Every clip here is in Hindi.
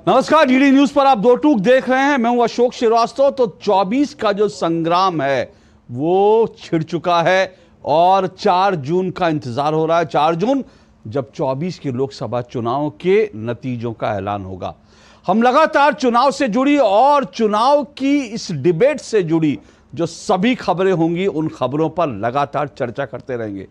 नमस्कार, डीडी न्यूज पर आप दो टूक देख रहे हैं। मैं हूं अशोक श्रीवास्तव। तो 24 का जो संग्राम है वो छिड़ चुका है और 4 जून का इंतजार हो रहा है। 4 जून जब 24 के लोकसभा चुनाव के नतीजों का ऐलान होगा। हम लगातार चुनाव से जुड़ी और चुनाव की इस डिबेट से जुड़ी जो सभी खबरें होंगी उन खबरों पर लगातार चर्चा करते रहेंगे।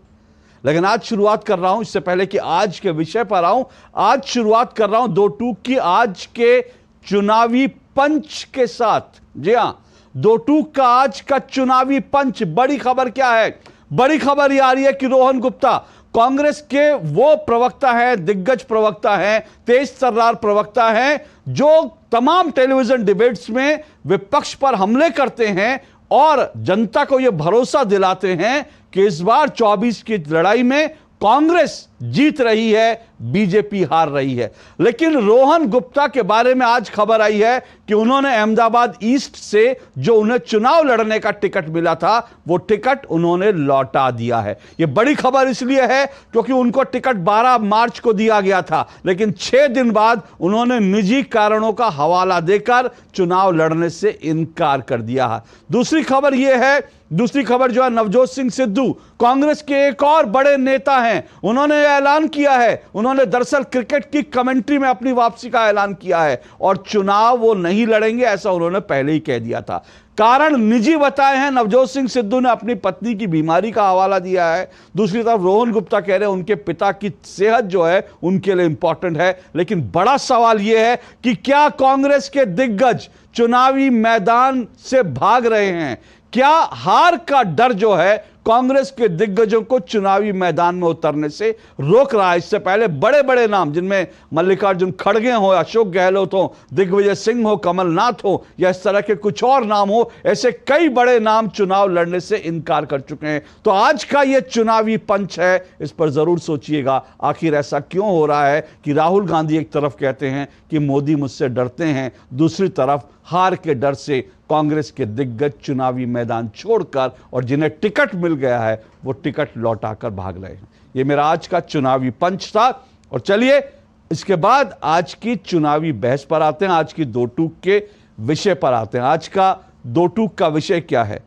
लेकिन आज शुरुआत कर रहा हूं, इससे पहले कि आज के विषय पर आऊं, आज शुरुआत कर रहा हूं दो टूक की आज के चुनावी पंच के साथ। जी हां, दो टूक का आज का चुनावी पंच। बड़ी खबर क्या है? बड़ी खबर यह आ रही है कि रोहन गुप्ता कांग्रेस के वो प्रवक्ता है, दिग्गज प्रवक्ता है, तेज तर्रार प्रवक्ता है, जो तमाम टेलीविजन डिबेट्स में विपक्ष पर हमले करते हैं और जनता को यह भरोसा दिलाते हैं कि इस बार 24 की लड़ाई में कांग्रेस जीत रही है, बीजेपी हार रही है। लेकिन रोहन गुप्ता के बारे में आज खबर आई है कि उन्होंने अहमदाबाद ईस्ट से जो उन्हें चुनाव लड़ने का टिकट मिला था वो टिकट उन्होंने लौटा दिया है। यह बड़ी खबर इसलिए है क्योंकि उनको टिकट 12 मार्च को दिया गया था, लेकिन 6 दिन बाद उन्होंने निजी कारणों का हवाला देकर चुनाव लड़ने से इनकार कर दिया है। दूसरी खबर यह है, दूसरी खबर जो है, नवजोत सिंह सिद्धू कांग्रेस के एक और बड़े नेता हैं। उन्होंने ऐलान किया है, उन्होंने दरअसल क्रिकेट की कमेंट्री में अपनी वापसी का ऐलान किया है और चुनाव वो नहीं लड़ेंगे, ऐसा उन्होंने पहले ही कह दिया था। कारण निजी बताए हैं। नवजोत सिंह सिद्धू ने अपनी पत्नी की बीमारी का हवाला दिया है। दूसरी तरफ रोहन गुप्ता कह रहे हैं उनके पिता की सेहत जो है उनके लिए इंपॉर्टेंट है। लेकिन बड़ा सवाल यह है कि क्या कांग्रेस के दिग्गज चुनावी मैदान से भाग रहे हैं? क्या हार का डर जो है कांग्रेस के दिग्गजों को चुनावी मैदान में उतरने से रोक रहा है? इससे पहले बड़े बड़े नाम, जिनमें मल्लिकार्जुन खड़गे हो, अशोक गहलोत हो, दिग्विजय सिंह हो, कमलनाथ हो या इस तरह के कुछ और नाम हो, ऐसे कई बड़े नाम चुनाव लड़ने से इनकार कर चुके हैं। तो आज का यह चुनावी पंच है, इस पर जरूर सोचिएगा आखिर ऐसा क्यों हो रहा है कि राहुल गांधी एक तरफ कहते हैं कि मोदी मुझसे डरते हैं, दूसरी तरफ हार के डर से कांग्रेस के दिग्गज चुनावी मैदान छोड़कर और जिन्हें टिकट मिल गया है वो टिकट लौटाकर भाग रहे हैं। ये मेरा आज का चुनावी पंच था। और चलिए इसके बाद आज की चुनावी बहस पर आते हैं, आज की दो टूक के विषय पर आते हैं। आज का दो टूक का विषय क्या है?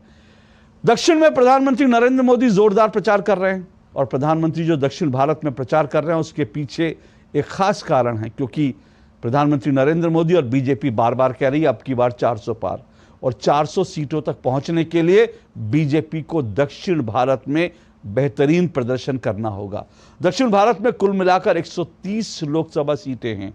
दक्षिण में प्रधानमंत्री नरेंद्र मोदी जोरदार प्रचार कर रहे हैं और प्रधानमंत्री जो दक्षिण भारत में प्रचार कर रहे हैं उसके पीछे एक खास कारण है, क्योंकि प्रधानमंत्री नरेंद्र मोदी और बीजेपी बार बार कह रही है अब की बार 400 पार, और 400 सीटों तक पहुंचने के लिए बीजेपी को दक्षिण भारत में बेहतरीन प्रदर्शन करना होगा। दक्षिण भारत में कुल मिलाकर 130 लोकसभा सीटें हैं।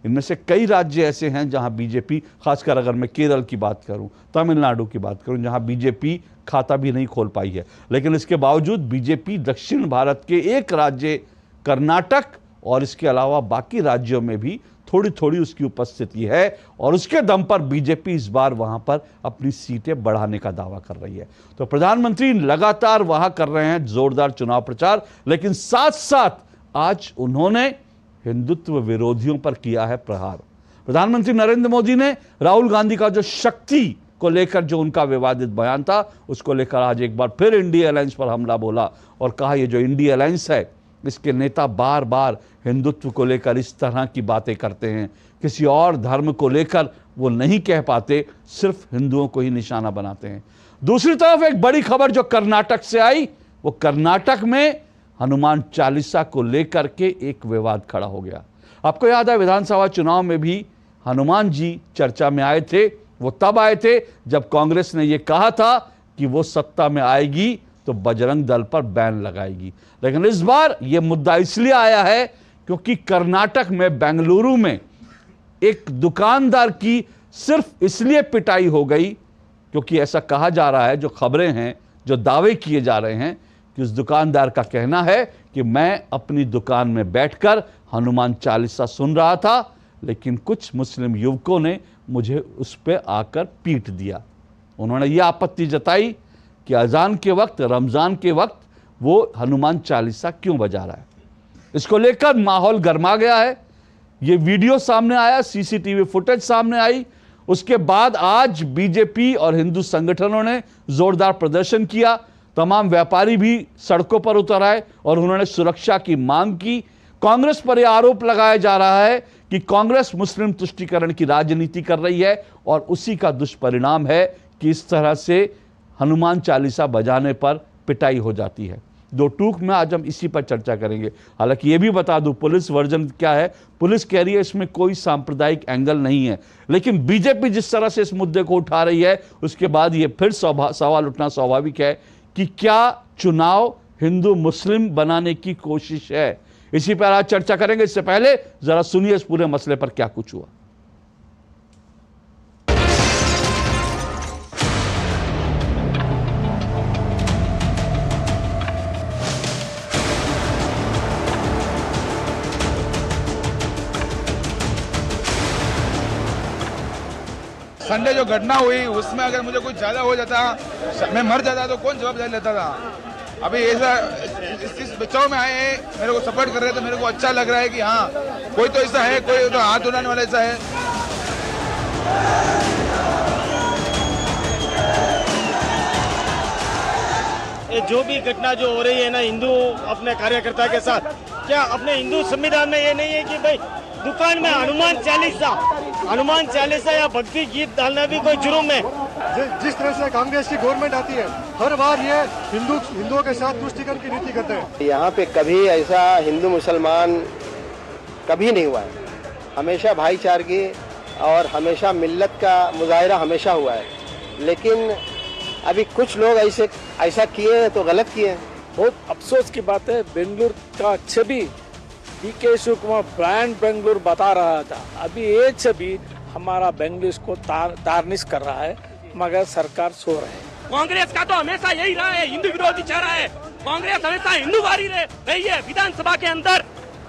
इनमें से कई राज्य ऐसे हैं जहां बीजेपी, खासकर अगर मैं केरल की बात करूं, तमिलनाडु की बात करूं, जहां बीजेपी खाता भी नहीं खोल पाई है। लेकिन इसके बावजूद बीजेपी दक्षिण भारत के एक राज्य कर्नाटक और इसके अलावा बाकी राज्यों में भी थोड़ी थोड़ी उसकी उपस्थिति है और उसके दम पर बीजेपी इस बार वहां पर अपनी सीटें बढ़ाने का दावा कर रही है। तो प्रधानमंत्री लगातार वहां कर रहे हैं जोरदार चुनाव प्रचार, लेकिन साथ साथ आज उन्होंने हिंदुत्व विरोधियों पर किया है प्रहार। प्रधानमंत्री नरेंद्र मोदी ने राहुल गांधी का जो शक्ति को लेकर जो उनका विवादित बयान था उसको लेकर आज एक बार फिर इंडिया अलायंस पर हमला बोला और कहा ये जो इंडिया अलायंस है इसके नेता बार बार हिंदुत्व को लेकर इस तरह की बातें करते हैं, किसी और धर्म को लेकर वो नहीं कह पाते, सिर्फ हिंदुओं को ही निशाना बनाते हैं। दूसरी तरफ एक बड़ी खबर जो कर्नाटक से आई, वो कर्नाटक में हनुमान चालीसा को लेकर के एक विवाद खड़ा हो गया। आपको याद है विधानसभा चुनाव में भी हनुमान जी चर्चा में आए थे। वो तब आए थे जब कांग्रेस ने यह कहा था कि वो सत्ता में आएगी तो बजरंग दल पर बैन लगाएगी। लेकिन इस बार यह मुद्दा इसलिए आया है क्योंकि कर्नाटक में बेंगलुरु में एक दुकानदार की सिर्फ इसलिए पिटाई हो गई क्योंकि ऐसा कहा जा रहा है, जो खबरें हैं, जो दावे किए जा रहे हैं कि उस दुकानदार का कहना है कि मैं अपनी दुकान में बैठकर हनुमान चालीसा सुन रहा था, लेकिन कुछ मुस्लिम युवकों ने मुझे उस पर आकर पीट दिया। उन्होंने यह आपत्ति जताई कि अजान के वक्त, रमजान के वक्त वो हनुमान चालीसा क्यों बजा रहा है। इसको लेकर माहौल गर्मा गया है। ये वीडियो सामने आया, सीसीटीवी फुटेज सामने आई। उसके बाद आज बीजेपी और हिंदू संगठनों ने जोरदार प्रदर्शन किया। तमाम व्यापारी भी सड़कों पर उतर आए और उन्होंने सुरक्षा की मांग की। कांग्रेस पर यह आरोप लगाया जा रहा है कि कांग्रेस मुस्लिम तुष्टीकरण की राजनीति कर रही है और उसी का दुष्परिणाम है कि इस तरह से हनुमान चालीसा बजाने पर पिटाई हो जाती है। दो टूक में आज हम इसी पर चर्चा करेंगे। हालांकि ये भी बता दूं, पुलिस वर्जन क्या है, पुलिस कह रही है इसमें कोई सांप्रदायिक एंगल नहीं है, लेकिन बीजेपी जिस तरह से इस मुद्दे को उठा रही है उसके बाद ये फिर सवाल उठना स्वाभाविक है कि क्या चुनाव हिंदू मुस्लिम बनाने की कोशिश है। इसी पर आज चर्चा करेंगे। इससे पहले जरा सुनिए इस पूरे मसले पर क्या कुछ हुआ। संडे जो घटना हुई उसमें अगर मुझे कुछ ज्यादा हो जाता, मैं मर जाता, तो कौन जवाबदारी लेता था। अभी ऐसा इस बचाव में आए हैं, मेरे को सपोर्ट कर रहे थे, मेरे को अच्छा लग रहा है कि हाँ कोई तो ऐसा है, कोई तो हाथ उठाने वाला ऐसा है। ये जो भी घटना जो हो रही है ना हिंदू अपने कार्यकर्ता के साथ, क्या अपने हिंदू संविधान में ये नहीं है कि भाई दुकान में हनुमान चालीसा या भक्ति गीत डालना भी कोई जुर्म है। जिस तरह से कांग्रेस की गवर्नमेंट आती है हर बार ये हिंदुओं के साथ तुष्टीकरण की नीति करते हैं। यहाँ पे कभी ऐसा हिंदू मुसलमान कभी नहीं हुआ है, हमेशा भाईचारगी और हमेशा मिल्लत का मुजाहिरा हमेशा हुआ है। लेकिन अभी कुछ लोग ऐसा किए हैं तो गलत किए हैं। बहुत अफसोस की बात है, बेंगलुरु का छवि डीके शिव कुमार ब्रांड बेंगलुरु बता रहा था, अभी ये छवि हमारा बेंगलुरु को तारनिश कर रहा है, मगर सरकार सो रहे हैं। कांग्रेस का तो हमेशा यही रहा है, हिंदू विरोधी चेहरा है। कांग्रेस हमेशा हिंदूवादी रही है। विधानसभा के अंदर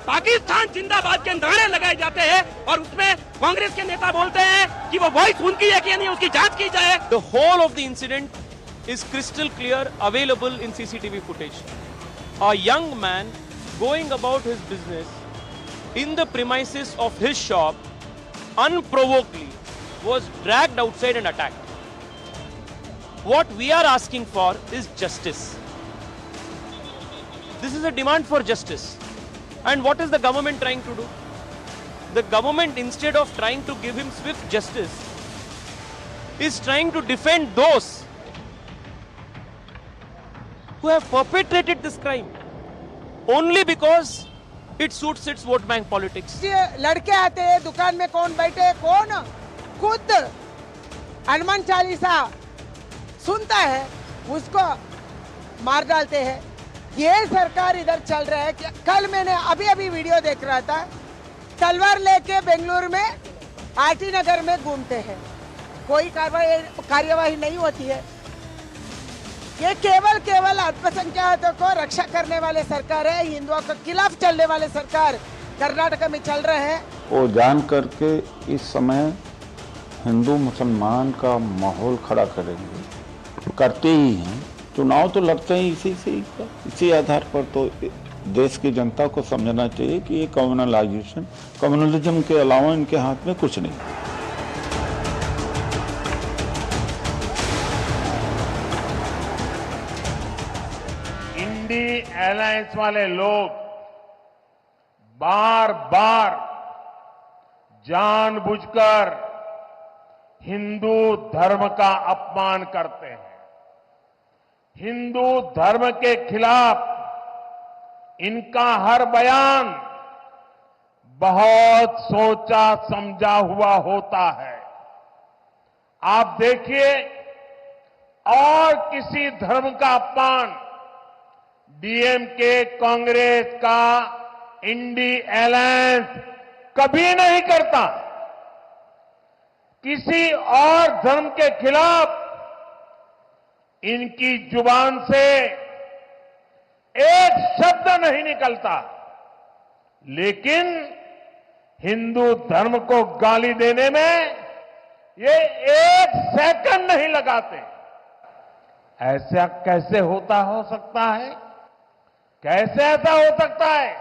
पाकिस्तान जिंदाबाद के नारे लगाए जाते हैं और उसमें कांग्रेस के नेता बोलते हैं कि वो वॉइस उनकी है कि नहीं, उसकी जांच की जाए। The whole of the incident is crystal clear, available in CCTV footage. A young man going about his business in the premises of his shop unprovokedly was dragged outside and attacked. What we are asking for is justice. This is a demand for justice. And what is the government trying to do? The government, instead of trying to give him swift justice, is trying to defend those who have perpetrated this crime only because it suits its vote bank politics. लड़के आते हैं दुकान में, कौन बैठे, कौन खुद हनुमान चालीसा सुनता है उसको मार डालते हैं। ये सरकार इधर चल रहा है। कल मैंने अभी वीडियो देख रहा था, तलवार लेके बेंगलुरु में आरटी नगर में घूमते हैं, कोई कार्यवाही नहीं होती है। ये केवल अल्पसंख्याकों को रक्षा करने वाले सरकार है, हिंदुओं के खिलाफ चलने वाले सरकार कर्नाटक में चल रहे हैं। वो जान करके इस समय हिंदू मुसलमान का माहौल खड़ा करेंगे, करते ही हैं। चुनाव तो लड़ते हैं इसी आधार पर। तो देश की जनता को समझना चाहिए कि ये कम्युनलिज्म के अलावा इनके हाथ में कुछ नहीं। इंडी अलायंस वाले लोग बार बार जानबूझकर हिंदू धर्म का अपमान करते हैं। हिंदू धर्म के खिलाफ इनका हर बयान बहुत सोचा समझा हुआ होता है। आप देखिए, और किसी धर्म का अपमान डीएमके कांग्रेस का इंडी अलायंस कभी नहीं करता। किसी और धर्म के खिलाफ इनकी जुबान से एक शब्द नहीं निकलता, लेकिन हिंदू धर्म को गाली देने में ये एक सेकंड नहीं लगाते। ऐसा कैसे हो सकता है? कैसे ऐसा हो सकता है?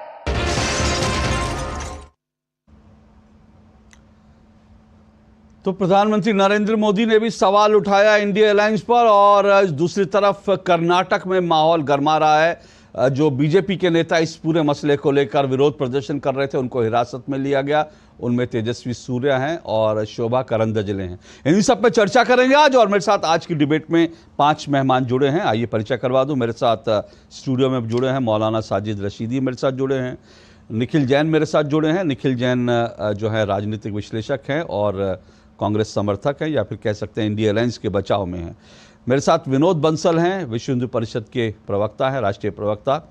तो प्रधानमंत्री नरेंद्र मोदी ने भी सवाल उठाया इंडिया अलायंस पर, और दूसरी तरफ कर्नाटक में माहौल गर्मा रहा है। जो बीजेपी के नेता इस पूरे मसले को लेकर विरोध प्रदर्शन कर रहे थे उनको हिरासत में लिया गया। उनमें तेजस्वी सूर्या हैं और शोभा करंदजले हैं। इन्हीं सब पे चर्चा करेंगे आज। और मेरे साथ आज की डिबेट में 5 मेहमान जुड़े हैं। आइए परिचय करवा दूं। मेरे साथ स्टूडियो में जुड़े हैं मौलाना साजिद रशीदी मेरे साथ जुड़े हैं, निखिल जैन मेरे साथ जुड़े हैं। निखिल जैन जो है राजनीतिक विश्लेषक हैं और कांग्रेस समर्थक हैं, या फिर कह सकते हैं इंडिया अलायंस के बचाव में हैं। मेरे साथ विनोद बंसल हैं, विश्व हिंदू परिषद के प्रवक्ता हैं, राष्ट्रीय प्रवक्ता।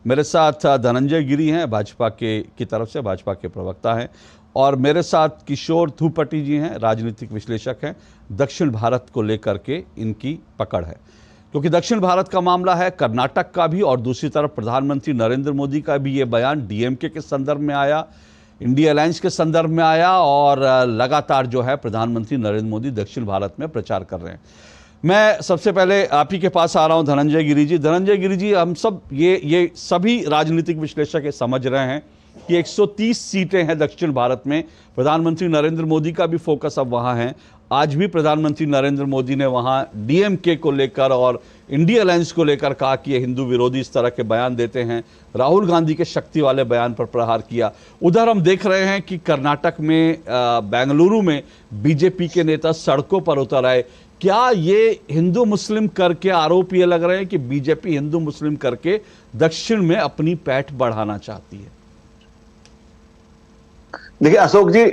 मेरे साथ धनंजय गिरी हैं, भाजपा की तरफ से भाजपा के प्रवक्ता हैं। और मेरे साथ किशोर थूपटी जी हैं, राजनीतिक विश्लेषक हैं। दक्षिण भारत को लेकर के इनकी पकड़ है, क्योंकि दक्षिण भारत का मामला है, कर्नाटक का भी, और दूसरी तरफ प्रधानमंत्री नरेंद्र मोदी का भी ये बयान डीएमके के संदर्भ में आया, इंडिया अलायंस के संदर्भ में आया, और लगातार जो है प्रधानमंत्री नरेंद्र मोदी दक्षिण भारत में प्रचार कर रहे हैं। मैं सबसे पहले आप ही के पास आ रहा हूं धनंजय गिरी जी। धनंजय गिरी जी, हम सब ये सभी राजनीतिक विश्लेषक ये समझ रहे हैं कि 130 सीटें हैं दक्षिण भारत में। प्रधानमंत्री नरेंद्र मोदी का भी फोकस अब वहां है। आज भी प्रधानमंत्री नरेंद्र मोदी ने वहां डीएमके को लेकर और इंडिया अलायंस को लेकर कहा कि ये हिंदू विरोधी इस तरह के बयान देते हैं। राहुल गांधी के शक्ति वाले बयान पर प्रहार किया। उधर हम देख रहे हैं कि कर्नाटक में बेंगलुरु में बीजेपी के नेता सड़कों पर उतर आए। क्या ये हिंदू मुस्लिम करके आरोप ये लग रहे हैं कि बीजेपी हिंदू मुस्लिम करके दक्षिण में अपनी पैठ बढ़ाना चाहती है? देखिए अशोक जी,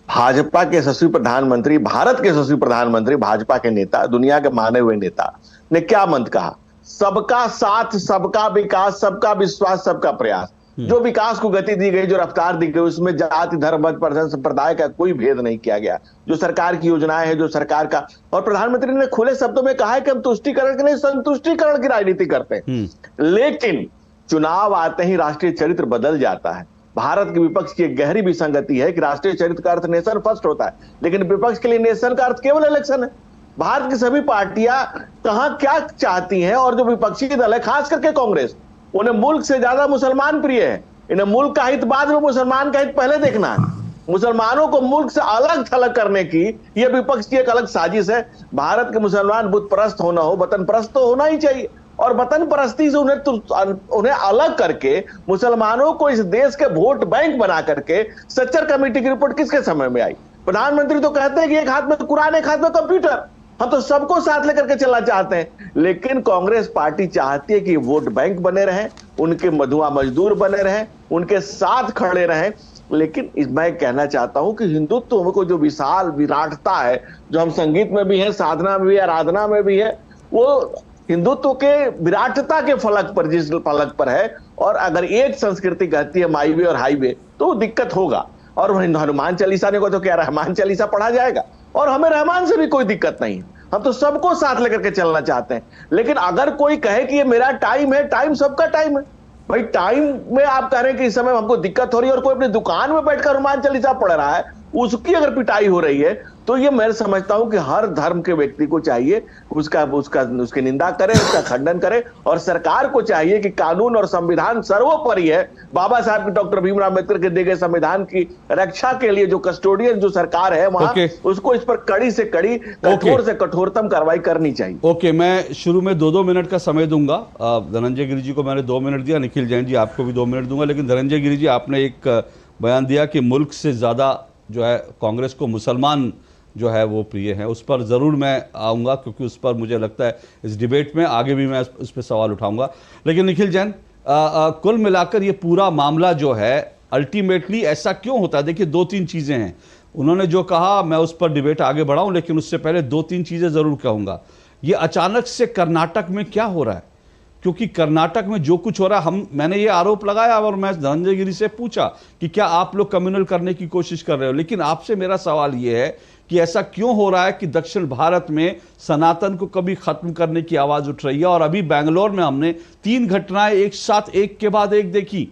भाजपा के यशस्वी प्रधानमंत्री, भारत के यशस्वी प्रधानमंत्री, भाजपा के नेता, दुनिया के माने हुए नेता ने क्या मंत्र कहा? सबका साथ, सबका विकास, सबका विश्वास, सबका प्रयास। जो विकास को गति दी गई, जो रफ्तार दी गई, उसमें जाति, धर्म, मत, संप्रदाय का कोई भेद नहीं किया गया। जो सरकार की योजनाएं हैं, जो सरकार का, और प्रधानमंत्री ने खुले शब्दों में कहा है कि हम तुष्टीकरण के नहीं संतुष्टीकरण की राजनीति करते हैं। लेकिन चुनाव आते ही राष्ट्रीय चरित्र बदल जाता है। भारत के विपक्ष की एक गहरी विसंगति है कि राष्ट्रीय चरित्र का अर्थ नेशन फर्स्ट होता है, लेकिन विपक्ष के लिए नेशन का अर्थ केवल इलेक्शन है। भारत की सभी पार्टियां कहां क्या चाहती हैं, और जो विपक्षी दल है, खास करके कांग्रेस, उन्हें मुल्क से ज्यादा मुसलमान प्रिय है। इन्हें मुल्क का हित बाद में, मुसलमान का हित पहले देखना है। मुसलमानों को मुल्क से अलग थलग करने की यह विपक्ष की एक अलग साजिश है। भारत के मुसलमान बुत परस्त होना हो, वतन परस्त तो होना ही चाहिए, और वतन परस्ती से उन्हें अलग करके मुसलमानों को इस देश के वोट बैंक बना करके सच्चर कमेटी की रिपोर्ट किसके समय में आई? प्रधानमंत्री तो कहते हैं कि एक हाथ में कुरान, एक हाथ में कंप्यूटर, हम तो सबको साथ लेकर के चलना चाहते हैं। लेकिन कांग्रेस पार्टी चाहती है कि वोट बैंक बने रहें, उनके मधुआ मजदूर बने रहें, उनके साथ खड़े रहें। लेकिन मैं कहना चाहता हूं कि हिंदुत्व को जो विशाल विराटता है, जो हम संगीत में भी है, साधना में भी, आराधना में भी है, वो हिंदुत्व के विराटता के फलक पर, जिस फलक पर है। और अगर एक संस्कृति कहती है माई वे और हाईवे, तो दिक्कत होगा। और हनुमान चालीसा ने को तो क्या रहमान चालीसा पढ़ा जाएगा, और हमें रहमान से भी कोई दिक्कत नहीं है। हम तो सबको साथ लेकर के चलना चाहते हैं। लेकिन अगर कोई कहे कि ये मेरा टाइम है, टाइम सबका टाइम है। भाई टाइम में आप कह रहे हैं कि इस समय हमको दिक्कत हो रही है, और कोई अपनी दुकान में बैठकर हनुमान चालीसा पढ़ रहा है, उसकी अगर पिटाई हो रही है, तो ये मैं समझता हूं कि हर धर्म के व्यक्ति को चाहिए उसकी निंदा करे, उसका खंडन करे। और सरकार को चाहिए कि कानून और संविधान सर्वोपरि है। बाबा साहब के, डॉक्टर भीमराव अम्बेडकर के दिए गए संविधान की रक्षा के लिए जो कस्टोडियन जो सरकार है वहां, उसको इस पर कड़ी से कड़ी, कठोर से कठोरतम कार्रवाई करनी चाहिए। ओके, मैं शुरू में 2-2 मिनट का समय दूंगा। धनंजय गिरी जी को मैंने 2 मिनट दिया, निखिल जैन जी आपको भी 2 मिनट दूंगा। लेकिन धनंजय गिरी जी, आपने एक बयान दिया कि मुल्क से ज्यादा जो है कांग्रेस को मुसलमान जो है वो प्रिय है। उस पर ज़रूर मैं आऊँगा, क्योंकि उस पर मुझे लगता है इस डिबेट में आगे भी मैं उस पर सवाल उठाऊंगा। लेकिन निखिल जैन, कुल मिलाकर ये पूरा मामला जो है अल्टीमेटली ऐसा क्यों होता है? देखिए 2-3 चीज़ें हैं। उन्होंने जो कहा, मैं उस पर डिबेट आगे बढ़ाऊँ, लेकिन उससे पहले 2-3 चीज़ें ज़रूर कहूँगा। ये अचानक से कर्नाटक में क्या हो रहा है? क्योंकि कर्नाटक में जो कुछ हो रहा है, मैंने ये आरोप लगाया और मैं धनंजय गिरी से पूछा कि क्या आप लोग कम्युनल करने की कोशिश कर रहे हो। लेकिन आपसे मेरा सवाल ये है कि ऐसा क्यों हो रहा है कि दक्षिण भारत में सनातन को कभी खत्म करने की आवाज उठ रही है। और अभी बैंगलोर में हमने 3 घटनाएं एक साथ एक के बाद एक देखी।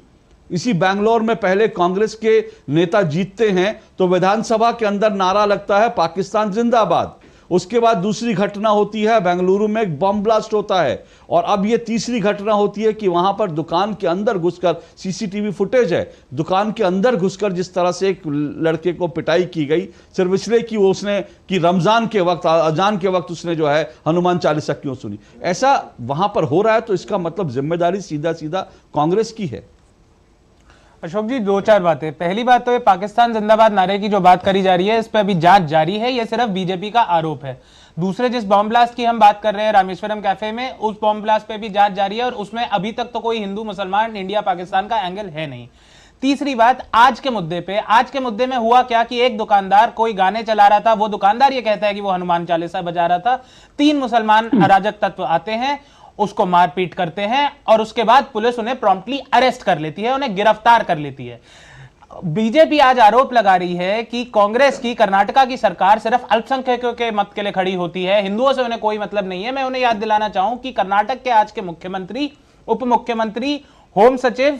इसी बैंगलोर में पहले कांग्रेस के नेता जीतते हैं तो विधानसभा के अंदर नारा लगता है पाकिस्तान जिंदाबाद। उसके बाद दूसरी घटना होती है बेंगलुरु में एक बम ब्लास्ट होता है, और अब ये तीसरी घटना होती है कि वहां पर दुकान के अंदर घुसकर, सीसीटीवी फुटेज है, दुकान के अंदर घुसकर जिस तरह से एक लड़के को पिटाई की गई सिर्फ इसलिए कि उसने कि रमजान के वक्त, अजान के वक्त उसने जो है हनुमान चालीसा क्यों सुनी। ऐसा वहां पर हो रहा है तो इसका मतलब जिम्मेदारी सीधा सीधा कांग्रेस की है। अशोक जी, दो चार बातें। पहली बात तो ये पाकिस्तान जिंदाबाद नारे की जो बात करी जा रही है, इस पर अभी जांच जारी है, ये सिर्फ बीजेपी का आरोप है। दूसरे, जिस बॉम्ब ब्लास्ट की हम बात कर रहे हैं रामेश्वरम कैफे में, उस बॉम्ब ब्लास्ट पे भी जांच जारी है और उसमें अभी तक तो कोई हिंदू मुसलमान इंडिया पाकिस्तान का एंगल है नहीं। तीसरी बात, आज के मुद्दे में हुआ क्या कि एक दुकानदार कोई गाने चला रहा था, वो दुकानदार ये कहता है कि वो हनुमान चालीसा बजा रहा था, 3 मुसलमान अराजक तत्व आते हैं, उसको मारपीट करते हैं और उसके बाद पुलिस उन्हें प्रॉम्प्टली अरेस्ट कर लेती है, उन्हें गिरफ्तार कर लेती है। बीजेपी आज आरोप लगा रही है कि कांग्रेस की, कर्नाटका की सरकार सिर्फ अल्पसंख्यकों के मत के लिए खड़ी होती है, हिंदुओं से उन्हें कोई मतलब नहीं है। मैं उन्हें याद दिलाना चाहूं कि कर्नाटक के आज के मुख्यमंत्री, उप मुख्यमंत्री, होम सचिव,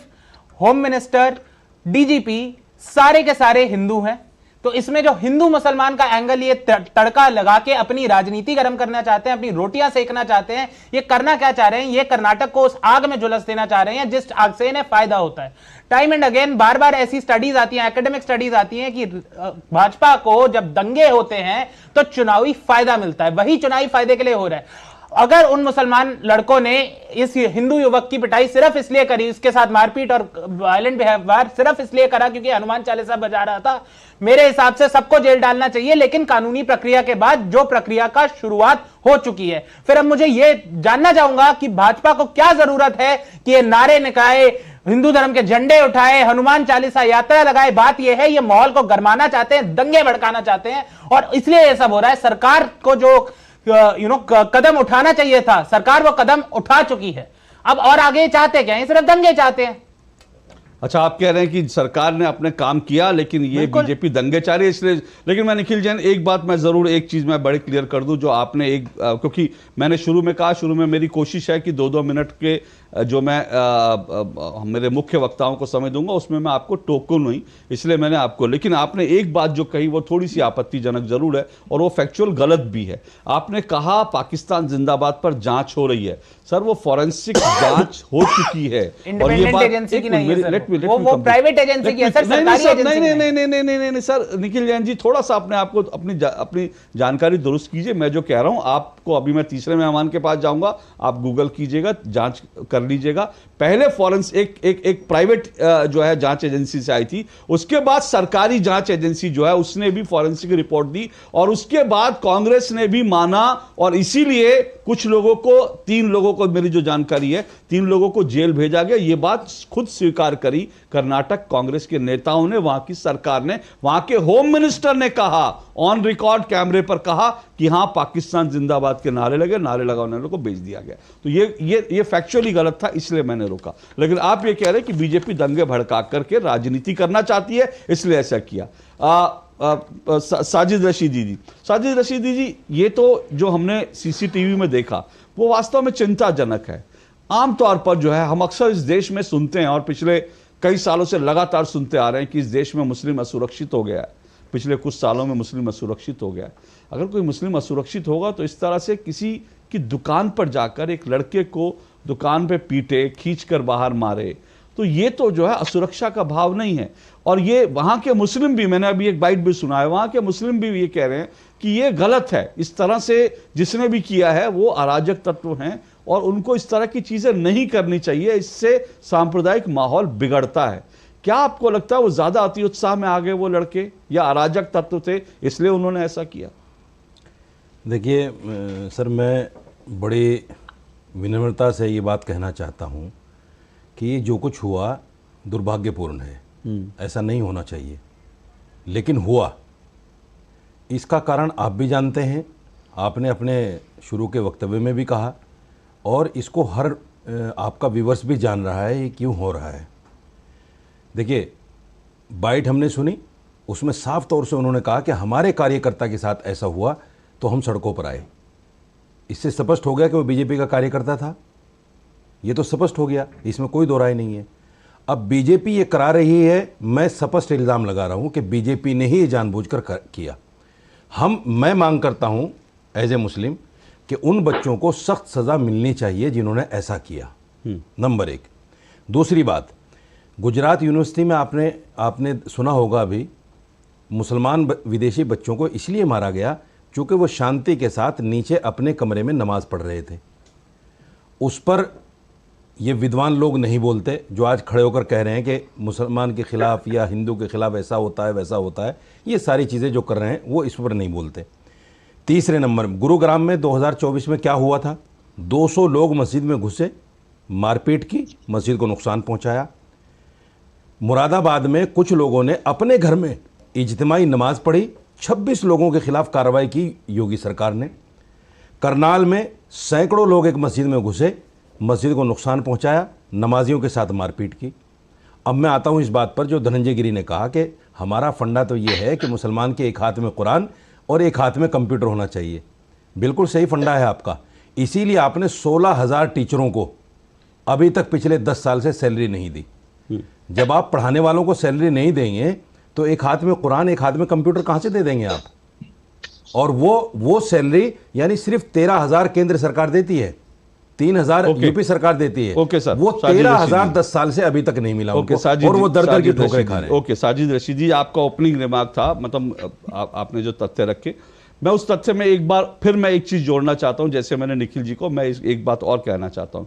होम मिनिस्टर, डीजीपी सारे के सारे हिंदू हैं। तो इसमें जो हिंदू मुसलमान का एंगल ये तड़का लगा के अपनी राजनीति गर्म करना चाहते हैं, अपनी रोटियां सेकना चाहते हैं, ये करना क्या चाह रहे हैं? ये कर्नाटक को उस आग में झुलस देना चाह रहे हैं जिस आग से इन्हें फायदा होता है। टाइम एंड अगेन बार बार ऐसी स्टडीज आती हैं, एकेडमिक स्टडीज आती हैं कि भाजपा को जब दंगे होते हैं तो चुनावी फायदा मिलता है, वही चुनावी फायदे के लिए हो रहा है। अगर उन मुसलमान लड़कों ने इस हिंदू युवक की पिटाई सिर्फ इसलिए करी, इसके साथ मारपीट और वायलेंट बिहेवियर सिर्फ इसलिए करा क्योंकि हनुमान चालीसा बजा रहा था, मेरे हिसाब से सबको जेल डालना चाहिए, लेकिन कानूनी प्रक्रिया के बाद, जो प्रक्रिया का शुरुआत हो चुकी है। फिर अब मुझे यह जानना चाहूंगा कि भाजपा को क्या जरूरत है कि ये नारे निकाले, हिंदू धर्म के झंडे उठाए, हनुमान चालीसा यात्रा लगाए। बात यह है, ये माहौल को गरमाना चाहते हैं, दंगे भड़काना चाहते हैं और इसलिए यह सब हो रहा है। सरकार को जो कदम उठाना चाहिए था, सरकार वो कदम उठा चुकी है। अब और आगे चाहते क्या है? सिर्फ दंगे चाहते हैं। अच्छा, आप कह रहे हैं कि सरकार ने अपने काम किया लेकिन ये बीजेपी दंगे चाह रही है इसलिए। लेकिन मैं निखिल जैन, एक बात मैं जरूर, एक चीज मैं बड़े क्लियर कर दूं, जो आपने एक क्योंकि मैंने शुरू में कहा, शुरू में मेरी कोशिश है कि 2-2 मिनट के जो मैं मेरे मुख्य वक्ताओं को समय दूंगा उसमें मैं आपको टोकूं नहीं, इसलिए मैंने आपको, लेकिन आपने एक बात जो कही वो थोड़ी सी आपत्तिजनक जरूर है और वो फैक्चुअल गलत भी है। आपने कहा पाकिस्तान जिंदाबाद पर जांच हो रही है। सर, वो फॉरेंसिक जांच हो चुकी है और ये बात एजेंसी की नहीं है सर, वो प्राइवेट एजेंसी की है सर, सरकारी एजेंसी नहीं सर, निखिल जैन जी थोड़ा सा अपने आपको अपनी जानकारी दुरुस्त कीजिए। मैं जो कह रहा हूं आपको, अभी मैं तीसरे मेहमान के पास जाऊंगा, आप गूगल कीजिएगा, जांच कर लीजिएगा। पहले फॉरेंसिक एक प्राइवेट जो है जांच एजेंसी से आई थी, उसके बाद सरकारी जांच एजेंसी जो है उसने भी फॉरेंसिक रिपोर्ट दी और उसके बाद कांग्रेस ने भी माना और इसीलिए कुछ लोगों को, 3 लोगों को, मेरी जो जानकारी है 3 लोगों को जेल भेजा गया। यह बात खुद स्वीकार करी कर्नाटक कांग्रेस के नेताओं ने, वहां की सरकार ने, वहां के होम मिनिस्टर ने कहा, ऑन रिकॉर्ड कैमरे पर कहा कि हां पाकिस्तान जिंदाबाद के नारे लगे, नारे लगाने वालों को भेज दिया गया। तो ये फैक्चुअली गलत था, इसलिए मैंने रोका। लेकिन आप ये कह रहे हैं कि बीजेपी दंगे भड़का करके राजनीति करना चाहती है इसलिए ऐसा किया। साजिद रशीदी जी, ये तो जो हमने सीसीटीवी में देखा वो वास्तव में चिंताजनक है। आमतौर पर जो है हम अक्सर इस देश में सुनते हैं और पिछले कई सालों से लगातार सुनते आ रहे हैं कि इस देश में मुस्लिम असुरक्षित हो गया है। पिछले कुछ सालों में मुस्लिम असुरक्षित हो गया है। अगर कोई मुस्लिम असुरक्षित होगा तो इस तरह से किसी की दुकान पर जाकर एक लड़के को दुकान पे पीटे, खींचकर बाहर मारे, तो ये तो जो है असुरक्षा का भाव नहीं है। और ये वहां के मुस्लिम भी, मैंने अभी एक बाइट भी सुना है, वहां के मुस्लिम भी ये कह रहे हैं कि ये गलत है। इस तरह से जिसने भी किया है वो अराजक तत्व हैं और उनको इस तरह की चीजें नहीं करनी चाहिए, इससे सांप्रदायिक माहौल बिगड़ता है। क्या आपको लगता है वो ज्यादा अति उत्साह में आ गए वो लड़के, या अराजक तत्व थे इसलिए उन्होंने ऐसा किया? देखिए सर, मैं बड़ी विनम्रता से ये बात कहना चाहता हूँ कि ये जो कुछ हुआ दुर्भाग्यपूर्ण है, ऐसा नहीं होना चाहिए, लेकिन हुआ। इसका कारण आप भी जानते हैं, आपने अपने शुरू के वक्तव्य में भी कहा और इसको हर आपका व्यूअर्स भी जान रहा है ये क्यों हो रहा है। देखिए, बाइट हमने सुनी, उसमें साफ तौर से उन्होंने कहा कि हमारे कार्यकर्ता के साथ ऐसा हुआ तो हम सड़कों पर आए। इससे स्पष्ट हो गया कि वो बीजेपी का कार्यकर्ता था, ये तो स्पष्ट हो गया, इसमें कोई दो राय नहीं है। अब बीजेपी ये करा रही है, मैं स्पष्ट इल्ज़ाम लगा रहा हूँ कि बीजेपी ने ही ये जानबूझकर किया। मैं मांग करता हूँ एज ए मुस्लिम कि उन बच्चों को सख्त सज़ा मिलनी चाहिए जिन्होंने ऐसा किया, नंबर 1। दूसरी बात, गुजरात यूनिवर्सिटी में आपने सुना होगा अभी, मुसलमान विदेशी बच्चों को इसलिए मारा गया क्योंकि वो शांति के साथ नीचे अपने कमरे में नमाज पढ़ रहे थे। उस पर ये विद्वान लोग नहीं बोलते जो आज खड़े होकर कह रहे हैं कि मुसलमान के ख़िलाफ़ या हिंदू के ख़िलाफ़ ऐसा होता है वैसा होता है। ये सारी चीज़ें जो कर रहे हैं वो इस पर नहीं बोलते। तीसरे नंबर, गुरुग्राम में 2024 में क्या हुआ था? 200 लोग मस्जिद में घुसे, मारपीट की, मस्जिद को नुकसान पहुंचाया। मुरादाबाद में कुछ लोगों ने अपने घर में इज्तिमाई नमाज पढ़ी, 26 लोगों के खिलाफ कार्रवाई की योगी सरकार ने। करनाल में सैकड़ों लोग एक मस्जिद में घुसे, मस्जिद को नुकसान पहुंचाया, नमाजियों के साथ मारपीट की। अब मैं आता हूं इस बात पर जो धनंजय गिरी ने कहा कि हमारा फंडा तो ये है कि मुसलमान के एक हाथ में कुरान और एक हाथ में कंप्यूटर होना चाहिए। बिल्कुल सही फंडा है आपका, इसीलिए आपने 16,000 टीचरों को अभी तक पिछले 10 साल से सैलरी नहीं दी। जब आप पढ़ाने वालों को सैलरी नहीं देंगे तो एक हाथ में कुरान एक हाथ में कंप्यूटर कहां से दे देंगे आप? और वो सैलरी यानी सिर्फ 13,000 केंद्र सरकार देती है, 3,000 यूपी सरकार देती है। ओके सर, वो 13,000 10 साल से अभी तक नहीं मिला उनको, और वो दर की ठोकरें खा रहे हैं। ओके साजिद रशीदी, आपका ओपनिंग रिमार्क था, मतलब आपने जो तथ्य रखे, मैं उस तथ्य में एक बार फिर मैं एक चीज जोड़ना चाहता हूं। जैसे मैंने निखिल जी को, मैं एक बात और कहना चाहता हूं।